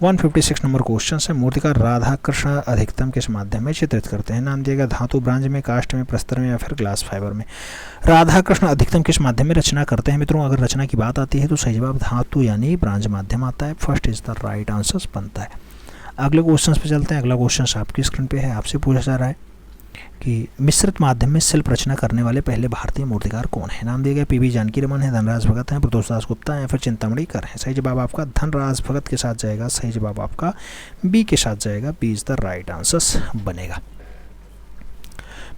156 नंबर क्वेश्चन है। मूर्तिकार राधा कृष्ण अधिकतम किस माध्यम में चित्रित करते हैं? नाम दिया गया धातु, ब्रांज में, कास्ट में, प्रस्तर में या फिर ग्लास फाइबर में? राधा कृष्ण अधिकतम किस माध्यम में रचना करते हैं? मित्रों अगर रचना की बात आती है तो सही जवाब धातु यानी ब्रांज माध्यम आता है। First is the right answer बनता है। अगले क्वेश्चन पे चलते हैं। अगला क्वेश्चन आपकी स्क्रीन पे है। आपसे पूछा जा रहा है कि मिश्रित माध्यम में शिल्प रचना करने वाले पहले भारतीय मूर्तिकार कौन है? नाम दिया गया पी.वी. जानकी रमन है, धनराज भगत है, प्रदोष दास गुप्ता है या फिर चिंतामणि कर है? सही जवाब आपका धनराज भगत के साथ जाएगा। सही जवाब आपका बी के साथ जाएगा, B is the right answer बनेगा।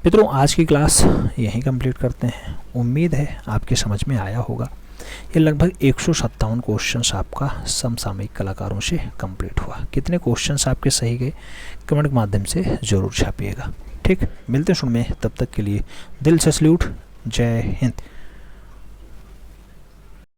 मित्रों आज की क्लास यहीं कंप्लीट करते हैं। उम्मीद है आपके समझ में आया होगा। ये लगभग 157 क्वेश्चंस आपका समसामयिक कलाकारों से कंप्लीट हुआ। कितने क्वेश्चंस आपके सही गए कमेंट के माध्यम से ज़रूर छापिएगा। ठीक, मिलते हैं सुन में, तब तक के लिए दिल से सल्यूट, जय हिंद।